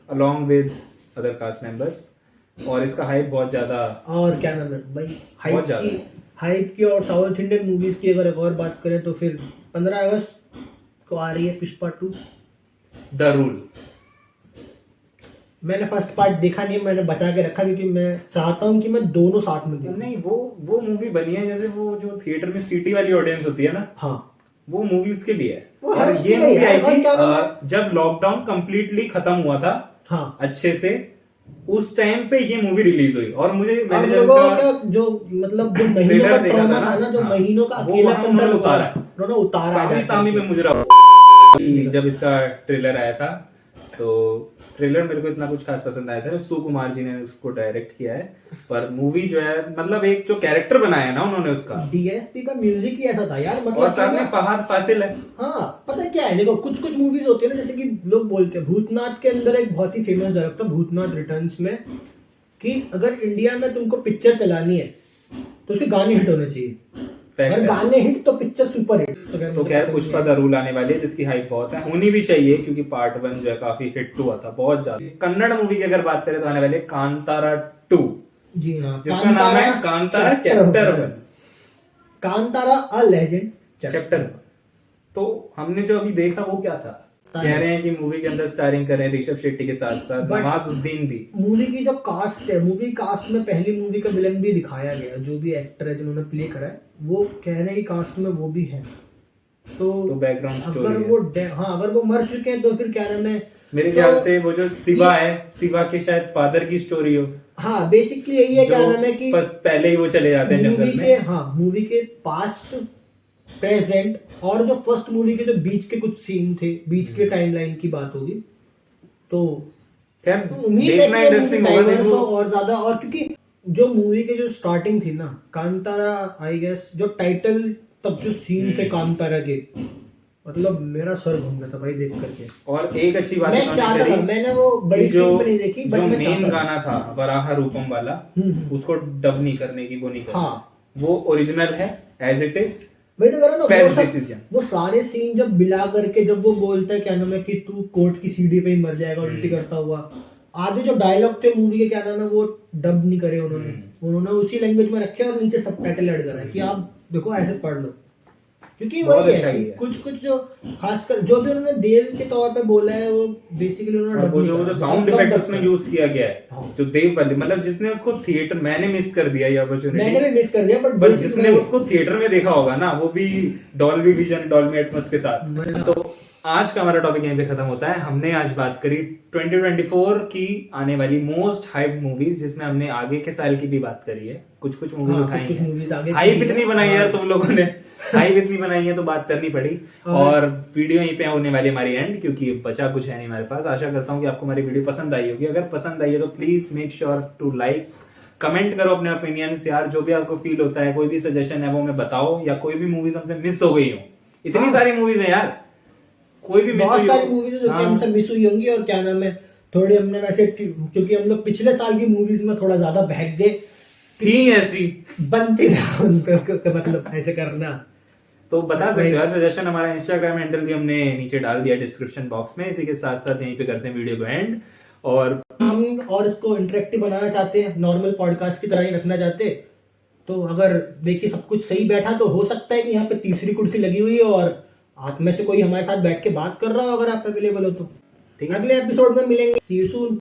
along with other cast members. और इसका हाइप बहुत ज्यादा। और क्या नाम है भाई, बहुत ज्यादा। हाइप की और साउथ इंडियन मूवीज की अगर एक और बात करें तो फिर 15 अगस्त को आ रही है पुष्पा 2। द रूल, मैंने फर्स्ट पार्ट देखा नहीं है, मैंने बचा के रखा क्योंकि मैं चाहता हूँ कि मैं दोनों साथ में देखूं। नहीं वो मूवी बनी है जैसे वो जो थिएटर में सीटी वाली ऑडियंस होती है ना, हाँ वो मूवी उसके लिए है। वो और है उसके ये लिए मूवी यार, आई और थी क्या नाम है? जब लॉकडाउन कंप्लीटली खत्म हुआ था हाँ। अच्छे से, उस टाइम पे ये मूवी रिलीज हुई। और मुझे और मैंने जब लोगों इसका का जो मतलब जो महीनों का ट्रेलर देखा ट्रॉमा था था ना, जो हाँ, महीनों का वो अकेलापन वहाँ उन्होंने था, उतारा, उन्होंने उतारा सामने जा सामने करके। में मुजरा जब इसका ट्रेलर आया था। तो ट्रेलर मेरे को इतना कुछ खास पसंद आया था, जो सुकुमार जी ने उसको डायरेक्ट किया है, पर मूवी जो है मतलब एक जो कैरेक्टर बनाया है ना उन्होंने उसका, डीएसपी का म्यूजिक ही ऐसा था यार, मतलब और साथ कि में ना- फहाद फासिल है। हाँ पता क्या है, देखो कुछ कुछ मूवीज होती है ना, जैसे कि लोग बोलते हैं भूतनाथ के अंदर एक बहुत ही फेमस डायलॉग था भूतनाथ रिटर्न्स में, कि अगर इंडिया में तुमको पिक्चर चलानी है तो उसके गाने हिट होने चाहिए, Fact अगर है। गाने हिट तो पिक्चर सुपर हिट। तो खैर पुष्पा द रूल आने वाली है, जिसकी हाइप बहुत है, होनी भी चाहिए, क्योंकि पार्ट 1 जो है काफी हिट हुआ था बहुत ज्यादा। कन्नड़ मूवी की अगर बात करें तो आने वाली है कांतारा 2, जी हाँ, जिसका नाम है Kantara chapter 1। Kantara a legend chapter 1। तो हमने जो अभी देखा वो क्या था, कह रहे हैं कि मूवी के अंदर स्टारिंग कर रहे हैं ऋषभ शेट्टी के साथ साथ But- नवाजुद्दीन भी। मूवी की जो कास्ट है, मूवी कास्ट में पहली मूवी का विलन भी दिखाया गया, जो भी एक्टर है जिन्होंने प्ले करा है वो कह रहे हैं कि कास्ट में वो भी है। तो बैकग्राउंड स्टोरी अगर है। वो हाँ अगर वो मर चुके हैं तो फिर क्या नाम है, मेरे तो- ख्याल से वो जो शिवा है, शिवा के शायद फादर की स्टोरी हो, हाँ बेसिकली यही है, क्या नाम है कि फर्स्ट पहले ही वो चले जाते हैं मूवी जंगल के में। हाँ मूवी के पास्ट प्रेजेंट और जो फर्स्ट मूवी के जो बीच के कुछ सीन थे, बीच के टाइमलाइन की बात होगी, तो खैर उम्मीद है देखना कि ये इंटरेस्टिंग movie होगा। diverse हो देखो और ज्यादा, और क्योंकि जो मूवी के जो स्टार्टिंग थी ना कांतारा, आई गेस जो टाइटल तक जो सीन थे कांतारा के, मतलब मेरा सर घूम गया था भाई देख करके। और एक अच्छी बात मैं इन्होंने चाहता करी था, मैंने वो बड़ी कि जो स्क्रीन पे नहीं देखी, जो बट मैं मेन चाहता था। गाना था वराह रूपम वाला, हम्म। उसको डब नहीं करने की, वो नहीं करनी, हाँ। वो ओरिजिनल है एज इट इज, वही तो कह रहा ना, Best decision. वो सारे सीन जब मिला करके जब वो बोलता है क्या नाम है कि तू कोर्ट की सीढ़ी पे ही मर जाएगा उल्टी करता हुआ, आधे जो डायलॉग थे मूवी के क्या नाम है वो डब नहीं करे उन्होंने उसी लैंग्वेज में रखे और नीचे सबटाइटल ऐड करा है कि आप देखो ऐसे पढ़ लो, क्योंकि बहुत वही अच्छा है कि किया। कुछ जो खासकर जो भी उन्होंने देव के तौर पे बोला है वो बेसिकली उन्होंने और डब वो नहीं जो करा, साउंड डब इफेक्ट डब उसमें करा। यूज किया गया है, हाँ। जो देव वाले, मतलब जिसने उसको थिएटर, मैंने मिस कर दिया ये अपॉर्चुनिटी, मैंने भी मिस कर दिया बट पर जिसने उसको थिएटर में देखा होगा ना, वो भी डॉल्बी विजन, डॉल्बी एटमॉस के साथ। मजा। तो आज का हमारा टॉपिक यहीं पे खत्म होता है। हमने आज बात करी 2024 की आने वाली मोस्ट हाइप मूवीज, जिसमें हमने आगे के साल की भी बात करी है, कुछ मूवीज हाँ, उठाई कुछ-कुछ movies आगे हैं। की हाइप भी इतनी है। बनाई है यार हाँ। तुम लोगों ने, हाइप इतनी बनाई है तो बात करनी पड़ी। और वीडियो यहीं पे होने वाली हमारी एंड, क्योंकि बचा कुछ है नहीं हमारे पास। आशा करता हूँ कि आपको हमारी वीडियो पसंद आई होगी। अगर पसंद आई है तो please make sure to like, comment करो अपने ओपिनियंस यार, जो भी आपको फील होता है, कोई भी सजेशन है वो हमें बताओ, या कोई भी मूवीज हमसे मिस हो गई हो। इतनी हाँ। सारी मूवीज है यार, कोई भी मिस बहुत हुई सारी हो। मूवीज है जो कि हाँ। हमसे मिस हुई होंगी और क्या नाम है थोड़ी हमने वैसे क्योंकि हम लोग पिछले साल की मूवीज में थोड़ा ज्यादा बहक गए, थी ऐसी, बनती था उनको मतलब ऐसे करना। तो बता सकते वही। हो यार सजेशन। हमारा इंस्टाग्राम हैंडल भी हमने नीचे डाल दिया डिस्क्रिप्शन बॉक्स में। इसी के साथ साथ यहीं पे करते हैं वीडियो को एंड। और हम और इसको इंटरेक्टिव बनाना चाहते हैं, नॉर्मल पॉडकास्ट की तरह ही रखना चाहते हैं। तो अगर देखिए सब कुछ सही बैठा तो हो सकता है कि यहाँ पे तीसरी कुर्सी लगी हुई है और आप में से कोई हमारे साथ बैठ के बात कर रहा हो, अगर आप अवेलेबल हो तो। ठीक है। अगले एपिसोड में मिलेंगे। सी यू सून।